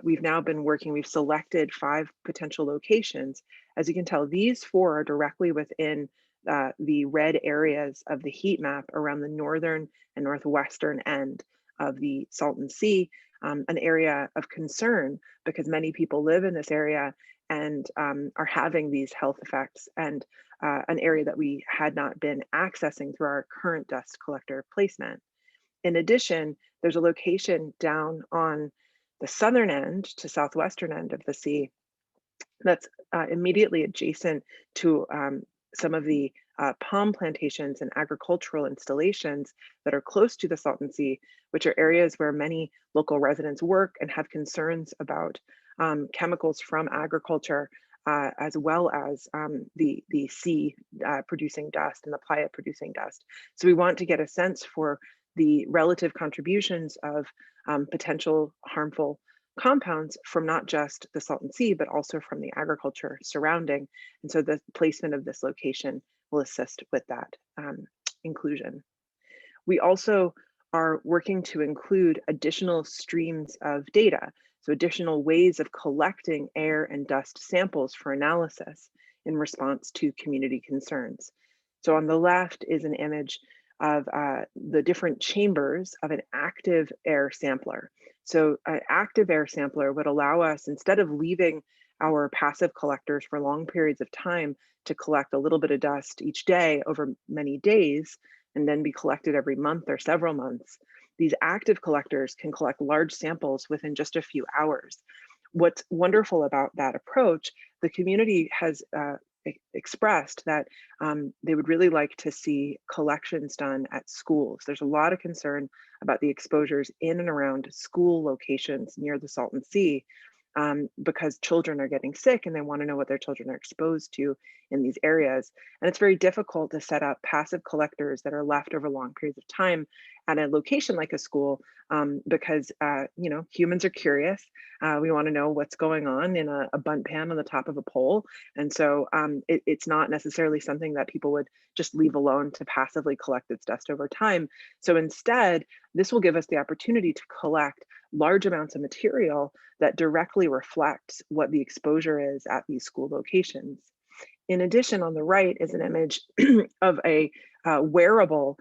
we've now been working, we've selected 5 potential locations. As you can tell, these 4 are directly within the red areas of the heat map around the northern and northwestern end of the Salton Sea, an area of concern because many people live in this area and are having these health effects, and an area that we had not been accessing through our current dust collector placement. In addition, there's a location down on the southern end to southwestern end of the sea that's immediately adjacent to some of the palm plantations and agricultural installations that are close to the Salton Sea, which are areas where many local residents work and have concerns about chemicals from agriculture, as well as the sea producing dust and the playa producing dust. So we want to get a sense for the relative contributions of potential harmful compounds from not just the Salton Sea, but also from the agriculture surrounding. And so the placement of this location will assist with that inclusion. We also are working to include additional streams of data, so additional ways of collecting air and dust samples for analysis in response to community concerns. So on the left is an image of the different chambers of an active air sampler. So an active air sampler would allow us, instead of leaving our passive collectors for long periods of time to collect a little bit of dust each day over many days, and then be collected every month or several months, these active collectors can collect large samples within just a few hours. What's wonderful about that approach, the community has expressed that they would really like to see collections done at schools. There's a lot of concern about the exposures in and around school locations near the Salton Sea, because children are getting sick and they want to know what their children are exposed to in these areas. And it's very difficult to set up passive collectors that are left over long periods of time at a location like a school, because you know, humans are curious. We want to know what's going on in a bunt pan on the top of a pole. And so it's not necessarily something that people would just leave alone to passively collect its dust over time. So instead, this will give us the opportunity to collect large amounts of material that directly reflects what the exposure is at these school locations. In addition, on the right is an image of a wearable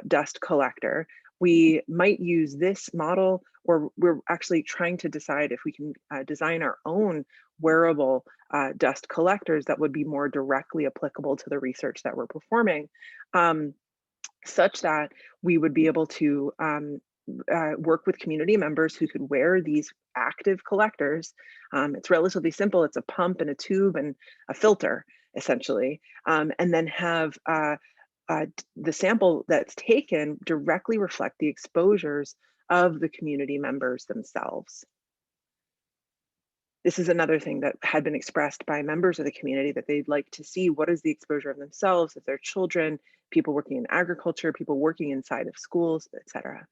dust collector. We might use this model, or we're actually trying to decide if we can design our own wearable dust collectors that would be more directly applicable to the research that we're performing, such that we would be able to work with community members who could wear these active collectors. It's relatively simple. It's a pump and a tube and a filter, essentially, and then have the sample that's taken directly reflect the exposures of the community members themselves. This is another thing that had been expressed by members of the community, that they'd like to see what is the exposure of themselves, of their children, people working in agriculture, people working inside of schools, etc.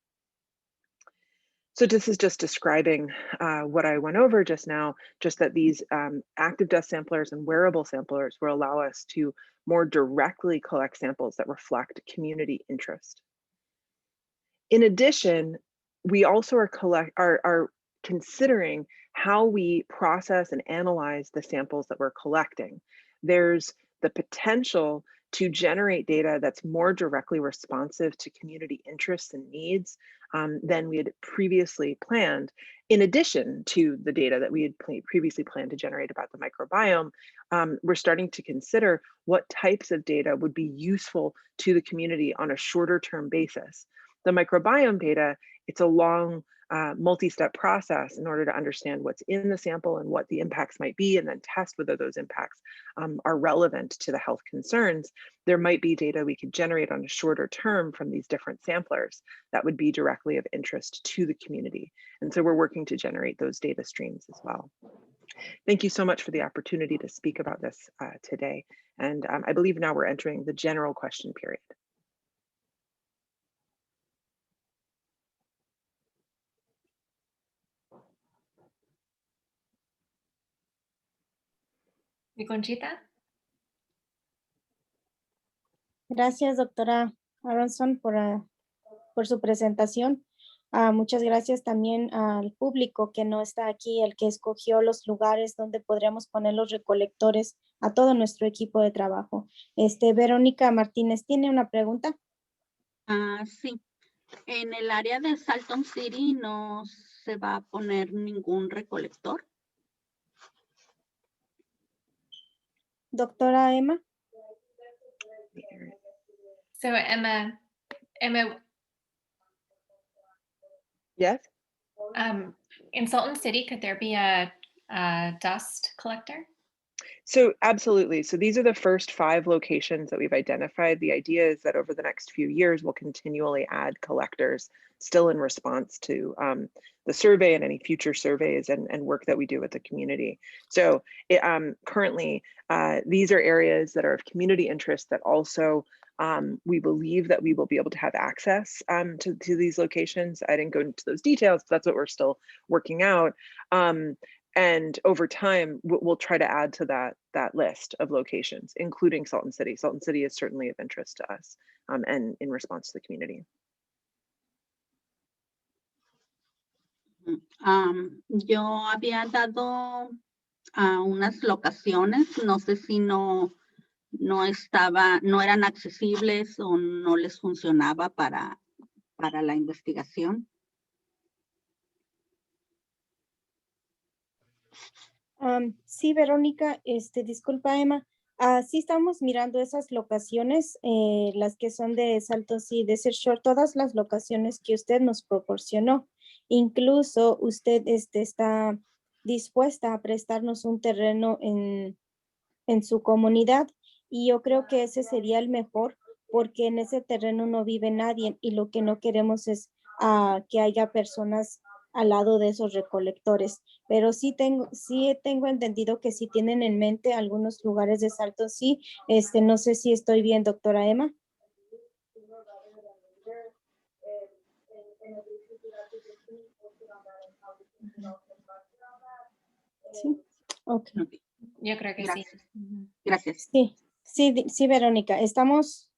So this is just describing what I went over just now, just that these active dust samplers and wearable samplers will allow us to more directly collect samples that reflect community interest. In addition, we also are considering how we process and analyze the samples that we're collecting. There's the potential to generate data that's more directly responsive to community interests and needs than we had previously planned. In addition to the data that we had previously planned to generate about the microbiome, we're starting to consider what types of data would be useful to the community on a shorter term basis. The microbiome data, it's a long multi-step process in order to understand what's in the sample and what the impacts might be, and then test whether those impacts are relevant to the health concerns, there might be data we could generate on a shorter term from these different samplers that would be directly of interest to the community. And so we're working to generate those data streams as well. Thank you so much for the opportunity to speak about this today. And I believe now we're entering the general question period. ¿Y Conchita? Gracias, doctora Aronson, por su presentación. Muchas gracias también al público que no está aquí, el que escogió los lugares donde podríamos poner los recolectores a todo nuestro equipo de trabajo. Verónica Martínez, ¿tiene una pregunta? Sí. En el área de Salton City no se va a poner ningún recolector. Doctora Emma. So Emma, Yes? in Salton City, could there be a dust collector? So absolutely. So these are the first 5 locations that we've identified. The idea is that over the next few years, we'll continually add collectors still in response to the survey and any future surveys and work that we do with the community. So currently, these are areas that are of community interest that also we believe that we will be able to have access to these locations. I didn't go into those details, but that's what we're still working out. And over time, we'll try to add to that list of locations, including Salton City. Salton City is certainly of interest to us and in response to the community. Yo había dado unas locaciones, no sé si no eran accesibles o no les funcionaba para la investigación. Sí, Verónica, disculpa, Emma. Sí estamos mirando esas locaciones, las que son de Saltos y Desert Shore, todas las locaciones que usted nos proporcionó. Incluso usted está dispuesta a prestarnos un terreno en su comunidad, y yo creo que ese sería el mejor, porque en ese terreno no vive nadie y lo que no queremos es que haya personas al lado de esos recolectores. Pero sí tengo entendido que sí tienen en mente algunos lugares de Salto. Sí, no sé si estoy bien, doctora Emma. Sí, ok. Yo creo que Gracias. sí. Gracias. Sí, Verónica, estamos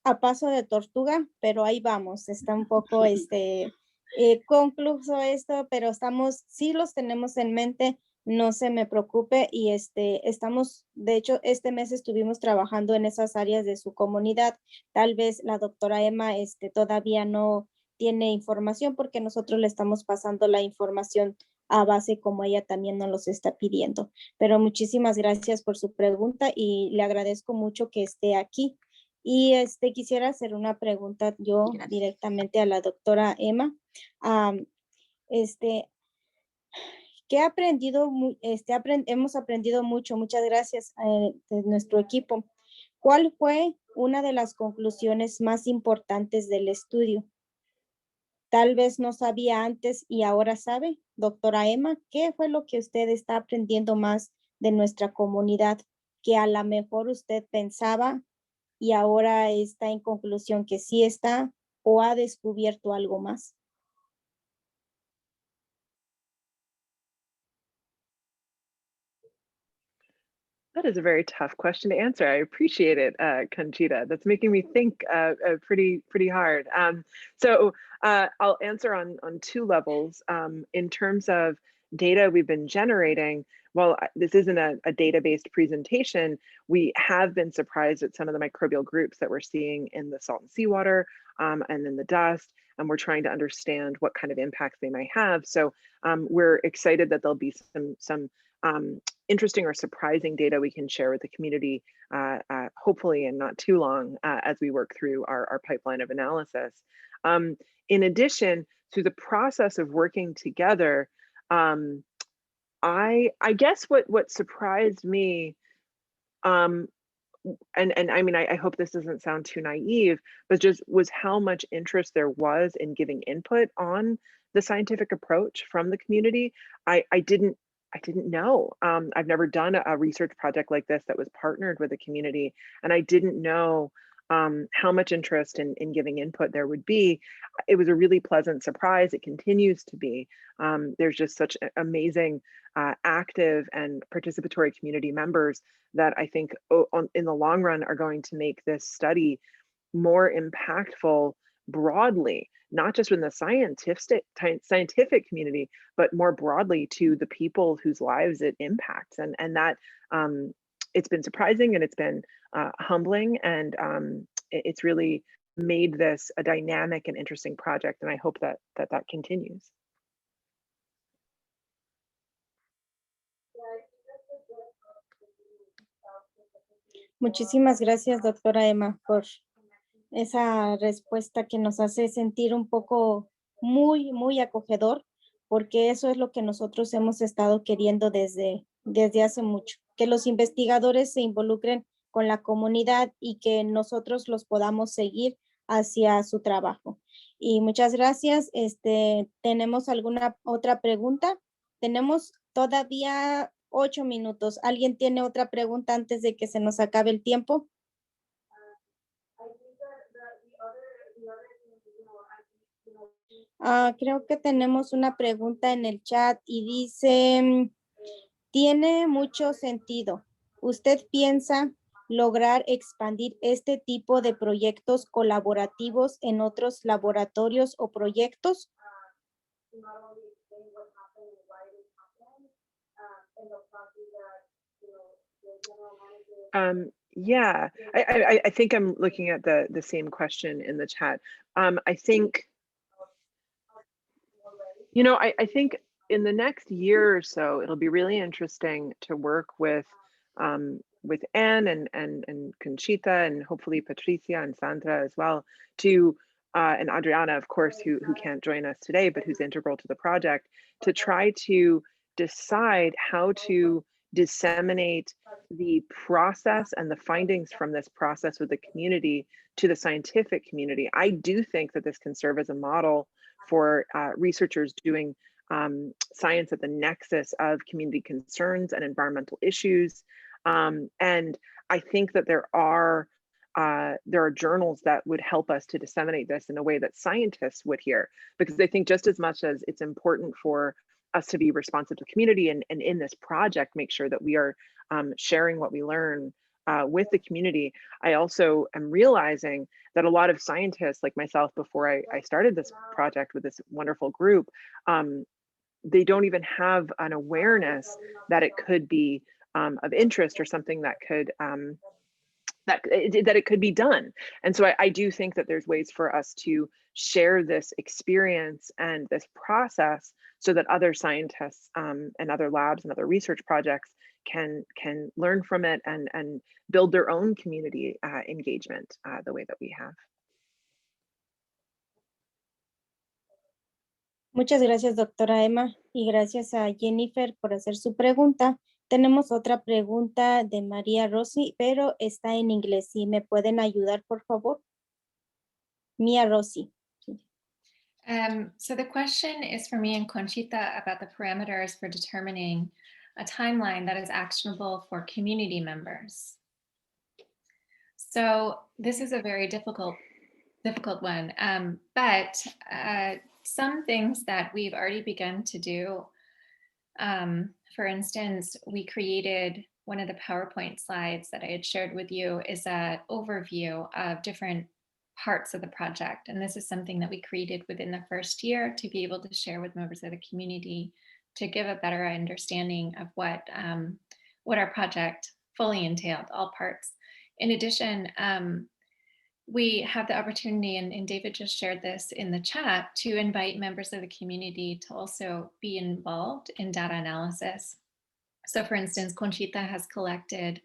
a paso de tortuga, pero ahí vamos. Está un poco concluso esto, pero sí los tenemos en mente, no se me preocupe, y estamos, de hecho, este mes estuvimos trabajando en esas áreas de su comunidad. Tal vez la doctora Emma todavía no tiene información porque nosotros le estamos pasando la información a base como ella también nos los está pidiendo. Pero muchísimas gracias por su pregunta y le agradezco mucho que esté aquí. Y quisiera hacer una pregunta yo directamente a la doctora Emma. ¿Qué he aprendido? Hemos aprendido mucho. Muchas gracias de nuestro equipo. ¿Cuál fue una de las conclusiones más importantes del estudio? Tal vez no sabía antes y ahora sabe. Doctora Emma, ¿qué fue lo que usted está aprendiendo más de nuestra comunidad que a lo mejor usted pensaba y ahora está en conclusión que sí está o ha descubierto algo más? That is a very tough question to answer. I appreciate it, Conchita. That's making me think pretty hard. So I'll answer on 2 levels. In terms of data we've been generating, while this isn't a data-based presentation, we have been surprised at some of the microbial groups that we're seeing in the salt and seawater and in the dust, and we're trying to understand what kind of impacts they might have. So we're excited that there'll be some interesting or surprising data we can share with the community, hopefully in not too long as we work through our pipeline of analysis. In addition, through the process of working together, I guess what surprised me, and I mean, I hope this doesn't sound too naive, but just was how much interest there was in giving input on the scientific approach from the community. I didn't know. I've never done a research project like this that was partnered with the community, and I didn't know how much interest in giving input there would be. It was a really pleasant surprise. It continues to be. There's just such amazing active and participatory community members that I think in the long run are going to make this study more impactful broadly, not just in the scientific community, but more broadly to the people whose lives it impacts. And that it's been surprising, and it's been humbling, and it's really made this a dynamic and interesting project. And I hope that continues. Muchísimas gracias, doctora Emma, por esa respuesta que nos hace sentir un poco muy acogedor, porque eso es lo que nosotros hemos estado queriendo desde hace mucho, que los investigadores se involucren con la comunidad y que nosotros los podamos seguir hacia su trabajo. Y muchas gracias. ¿Tenemos alguna otra pregunta? Tenemos todavía 8 minutos. ¿Alguien tiene otra pregunta antes de que se nos acabe el tiempo? Creo que tenemos una pregunta en el chat y dice, tiene mucho sentido. ¿Usted piensa lograr expandir este tipo de proyectos colaborativos en otros laboratorios o proyectos? Yeah, I think I'm looking at the same question in the chat. I think, I think in the next year or so, it'll be really interesting to work with Anne and Conchita, and hopefully Patricia and Sandra as well, and Adriana, of course, who can't join us today, but who's integral to the project, to try to decide how to disseminate the process and the findings from this process with the community to the scientific community. I do think that this can serve as a model for researchers doing science at the nexus of community concerns and environmental issues. And I think that there are journals that would help us to disseminate this in a way that scientists would hear, because I think just as much as it's important for us to be responsive to the community and in this project, make sure that we are sharing what we learn with the community. I also am realizing that a lot of scientists like myself, before I started this project with this wonderful group, they don't even have an awareness that it could be of interest or something that could that it could be done. And so I do think that there's ways for us to share this experience and this process so that other scientists and other labs and other research projects can learn from it and build their own community engagement the way that we have. Muchas gracias, doctora Emma, y gracias a Jennifer por hacer su pregunta. Tenemos otra pregunta de María Rossi, pero está en inglés. ¿Sí me pueden ayudar, por favor? Mia Rossi. So the question is for me and Conchita about the parameters for determining a timeline that is actionable for community members. So this is a very difficult one, but some things that we've already begun to do. For instance, we created one of the PowerPoint slides that I had shared with you is an overview of different parts of the project. And this is something that we created within the first year to be able to share with members of the community to give a better understanding of what our project fully entailed, all parts. In addition, we have the opportunity, and David just shared this in the chat, to invite members of the community to also be involved in data analysis. So for instance, Conchita has collected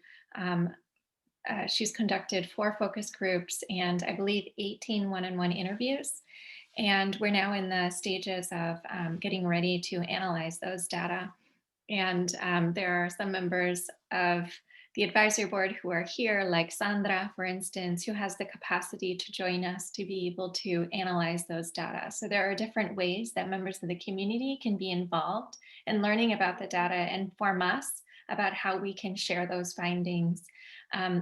she's conducted 4 focus groups and I believe 18 one-on-one interviews. And we're now in the stages of getting ready to analyze those data. And there are some members of the advisory board who are here, like Sandra, for instance, who has the capacity to join us to be able to analyze those data. So there are different ways that members of the community can be involved in learning about the data and inform us about how we can share those findings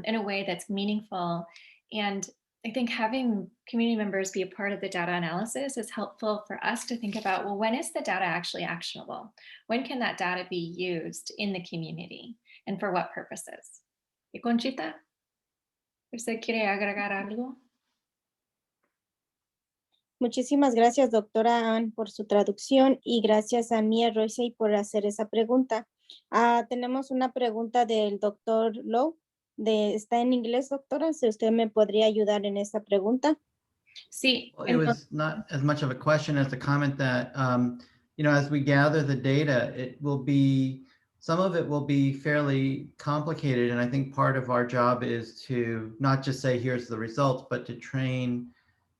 in a way that's meaningful. And I think having community members be a part of the data analysis is helpful for us to think about, well, when is the data actually actionable? When can that data be used in the community and for what purposes? Y Conchita, ¿usted quiere agregar algo? Muchísimas gracias, doctora Ann, por su traducción y gracias a Mia Roisey por hacer esa pregunta. Tenemos una pregunta del doctor Lowe. ¿Está en inglés, doctora? Si usted me podría ayudar en esta pregunta. Sí. Well, it was not as much of a question as a comment that, you know, as we gather the data, it will be, some of it will be fairly complicated. And I think part of our job is to not just say, here's the results, but to train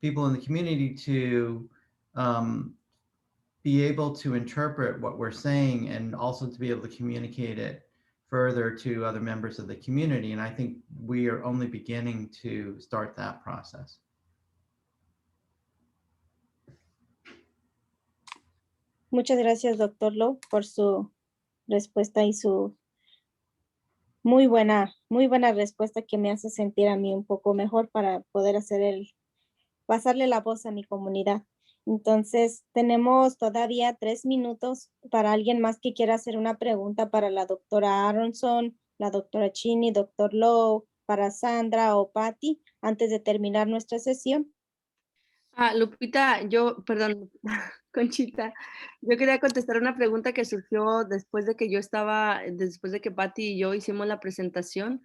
people in the community to be able to interpret what we're saying and also to be able to communicate it further to other members of the community. And I think we are only beginning to start that process. Muchas gracias, doctor Lowe, por su respuesta y su muy buena respuesta que me hace sentir a mí un poco mejor para poder pasarle la voz a mi comunidad. Entonces, tenemos todavía 3 minutos para alguien más que quiera hacer una pregunta para la doctora Aronson, la doctora Chini, doctor Lowe, para Sandra o Patty, antes de terminar nuestra sesión. Lupita, perdón, Conchita, yo quería contestar una pregunta que surgió después de que Patty y yo hicimos la presentación,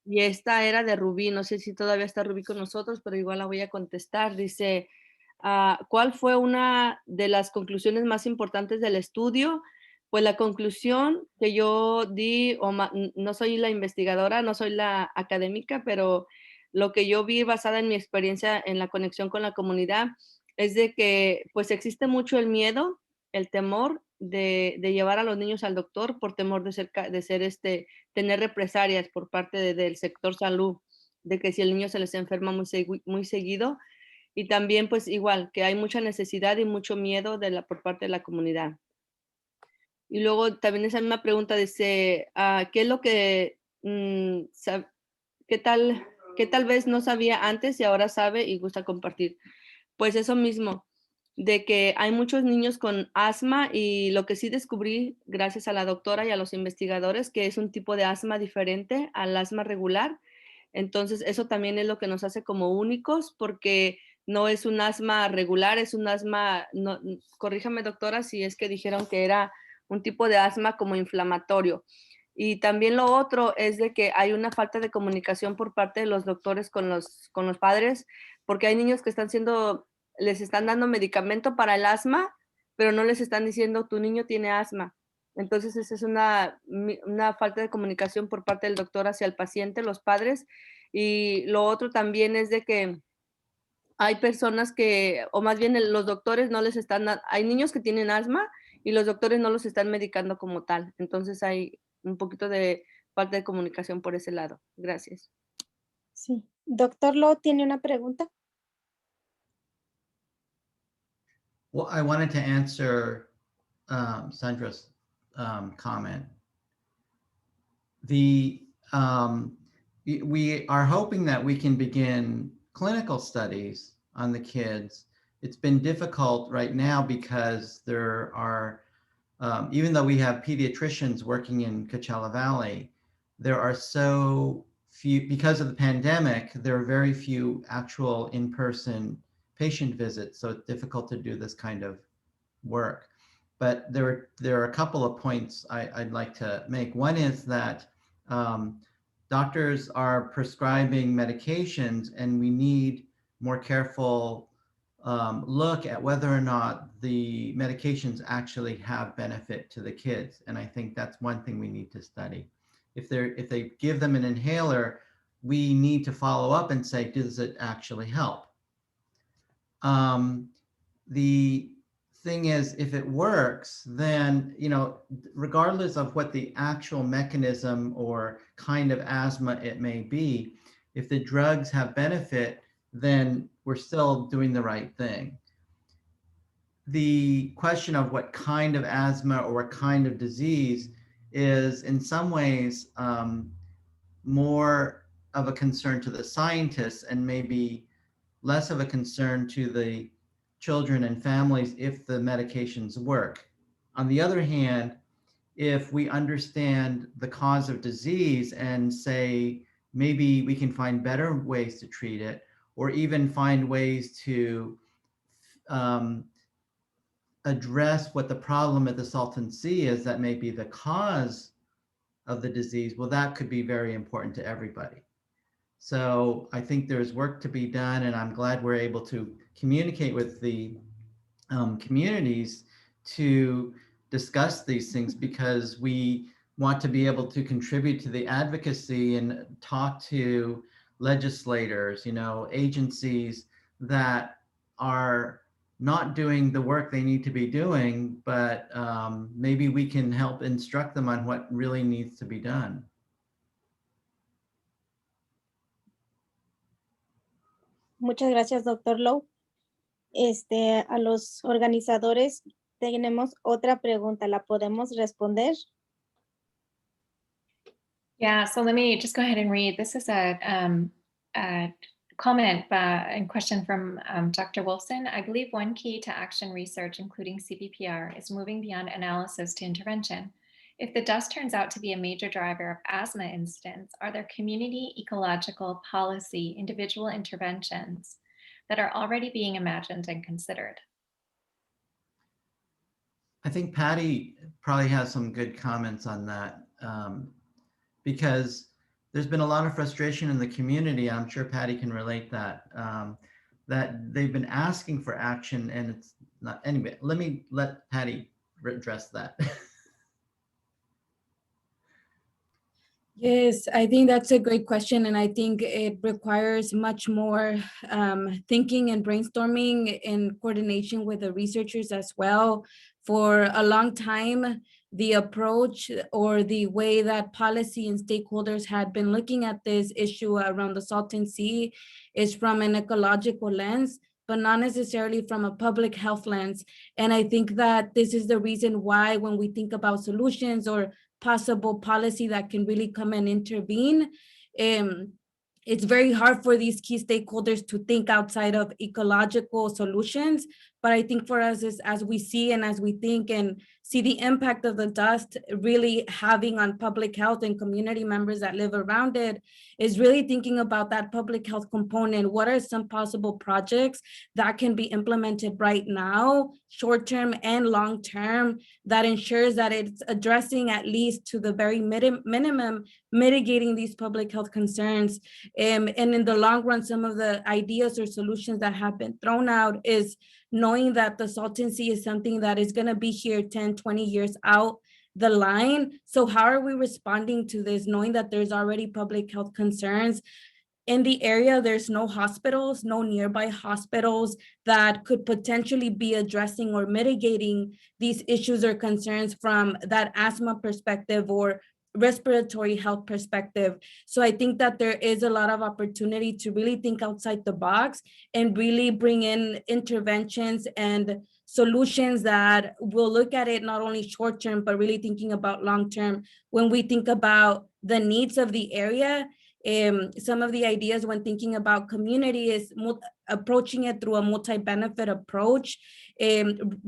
y esta era de Rubí. No sé si todavía está Rubí con nosotros, pero igual la voy a contestar. Dice, ¿cuál fue una de las conclusiones más importantes del estudio? Pues la conclusión que yo di, no soy la investigadora, no soy la académica, pero lo que yo vi basada en mi experiencia en la conexión con la comunidad es de que pues existe mucho el miedo, el temor de llevar a los niños al doctor por temor de tener represalias por parte del sector salud, de que si el niño se les enferma muy seguido, y también pues igual que hay mucha necesidad y mucho miedo por parte de la comunidad. Y luego también esa misma pregunta dice, ¿qué es lo que qué tal vez no sabía antes y ahora sabe y gusta compartir? Pues eso mismo, de que hay muchos niños con asma, y lo que sí descubrí gracias a la doctora y a los investigadores, que es un tipo de asma diferente al asma regular. Entonces eso también es lo que nos hace como únicos, porque no es un asma regular, es un asma, no, corríjame doctora si es que dijeron que era un tipo de asma como inflamatorio. Y también lo otro es de que hay una falta de comunicación por parte de los doctores con los padres, porque hay niños que les están dando medicamento para el asma, pero no les están diciendo, tu niño tiene asma. Entonces esa es una falta de comunicación por parte del doctor hacia el paciente, los padres. Y lo otro también es de que hay personas que, o más bien los doctores no les están, hay niños que tienen asma y los doctores no los están medicando como tal. Entonces hay un poquito de falta de comunicación por ese lado. Gracias. Sí. Doctor Lowe, ¿tiene una pregunta? Well, I wanted to answer Sandra's comment. We are hoping that we can begin clinical studies on the kids. It's been difficult right now because there are, even though we have pediatricians working in Coachella Valley, there are so few, because of the pandemic, there are very few actual in-person patient visits. So it's difficult to do this kind of work. But there are a couple of points I'd like to make. One is that doctors are prescribing medications, and we need more careful look at whether or not the medications actually have benefit to the kids. And I think that's one thing we need to study. If they give them an inhaler, we need to follow up and say, does it actually help? The thing is, if it works, then, you know, regardless of what the actual mechanism or kind of asthma it may be, if the drugs have benefit, then we're still doing the right thing. The question of what kind of asthma or what kind of disease is in some ways more of a concern to the scientists and maybe less of a concern to the children and families if the medications work. On the other hand, if we understand the cause of disease and say, maybe we can find better ways to treat it, or even find ways to address what the problem at the Salton Sea is that may be the cause of the disease, well, that could be very important to everybody. So I think there's work to be done, and I'm glad we're able to communicate with the communities to discuss these things, because we want to be able to contribute to the advocacy and talk to legislators, you know, agencies that are not doing the work they need to be doing, but maybe we can help instruct them on what really needs to be done. Muchas gracias, Dr. Lowe. A los organizadores tenemos otra pregunta. ¿La podemos responder? Yeah, so let me just go ahead and read. This is a comment and question from Dr. Wilson. I believe one key to action research, including CBPR, is moving beyond analysis to intervention. If the dust turns out to be a major driver of asthma incidence, are there community, ecological, policy, individual interventions that are already being imagined and considered? I think Patty probably has some good comments on that, because there's been a lot of frustration in the community. I'm sure Patty can relate that, that they've been asking for action and it's not. Anyway, let Patty address that. Yes, I think that's a great question. And I think it requires much more thinking and brainstorming in coordination with the researchers as well. For a long time, the approach or the way that policy and stakeholders had been looking at this issue around the Salton Sea is from an ecological lens, but not necessarily from a public health lens. And I think that this is the reason why when we think about solutions or possible policy that can really come and intervene, it's very hard for these key stakeholders to think outside of ecological solutions. But I think for us, is as we see and as we think and see the impact of the dust really having on public health and community members that live around it, is really thinking about that public health component. What are some possible projects that can be implemented right now, short-term and long-term, that ensures that it's addressing at least to the very minimum, mitigating these public health concerns. And in the long run, some of the ideas or solutions that have been thrown out is knowing that the Salton Sea is something that is going to be here 10, 20 years out the line. So how are we responding to this, knowing that there's already public health concerns? In the area, there's no hospitals, no nearby hospitals that could potentially be addressing or mitigating these issues or concerns from that asthma perspective or respiratory health perspective. So I think that there is a lot of opportunity to really think outside the box and really bring in interventions and solutions that will look at it not only short term, but really thinking about long term. When we think about the needs of the area, some of the ideas when thinking about community is approaching it through a multi-benefit approach.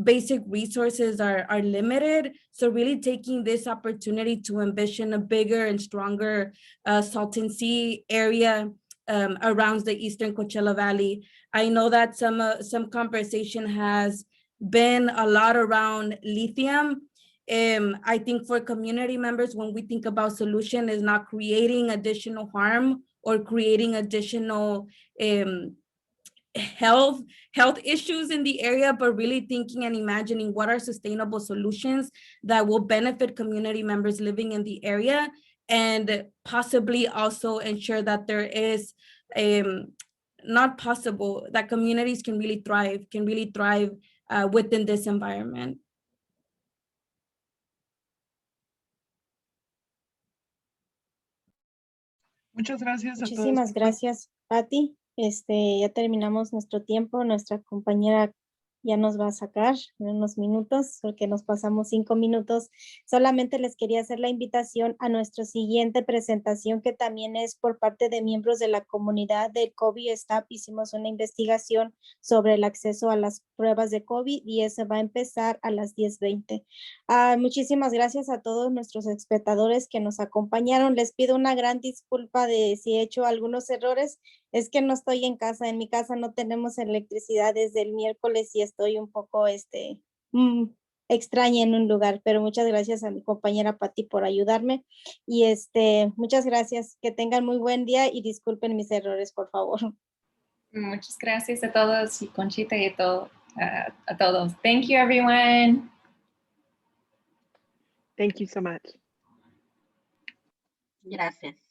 Basic resources are limited. So really taking this opportunity to envision a bigger and stronger Salton Sea area around the Eastern Coachella Valley. I know that some conversation has been a lot around lithium. I think for community members, when we think about solution, is not creating additional harm or creating additional health issues in the area, but really thinking and imagining what are sustainable solutions that will benefit community members living in the area. and possibly also ensure that there is not possible that communities can really thrive within this environment. Muchas gracias a todos. Muchísimas gracias, Patti. Ya terminamos nuestro tiempo. Nuestra compañera ya nos va a sacar en unos minutos porque nos pasamos 5 minutos. Solamente les quería hacer la invitación a nuestra siguiente presentación, que también es por parte de miembros de la comunidad del COVID Staff. Hicimos una investigación sobre el acceso a las pruebas de COVID y eso va a empezar a las 10:20. Muchísimas gracias a todos nuestros espectadores que nos acompañaron. Les pido una gran disculpa de si he hecho algunos errores. Es que no estoy en casa. En mi casa no tenemos electricidad desde el miércoles y estoy un poco extraña en un lugar, pero muchas gracias a mi compañera Patti por ayudarme y muchas gracias. Que tengan muy buen día y disculpen mis errores, por favor. Muchas gracias a todos y Conchita y a todos. Thank you, everyone. Thank you so much. Gracias.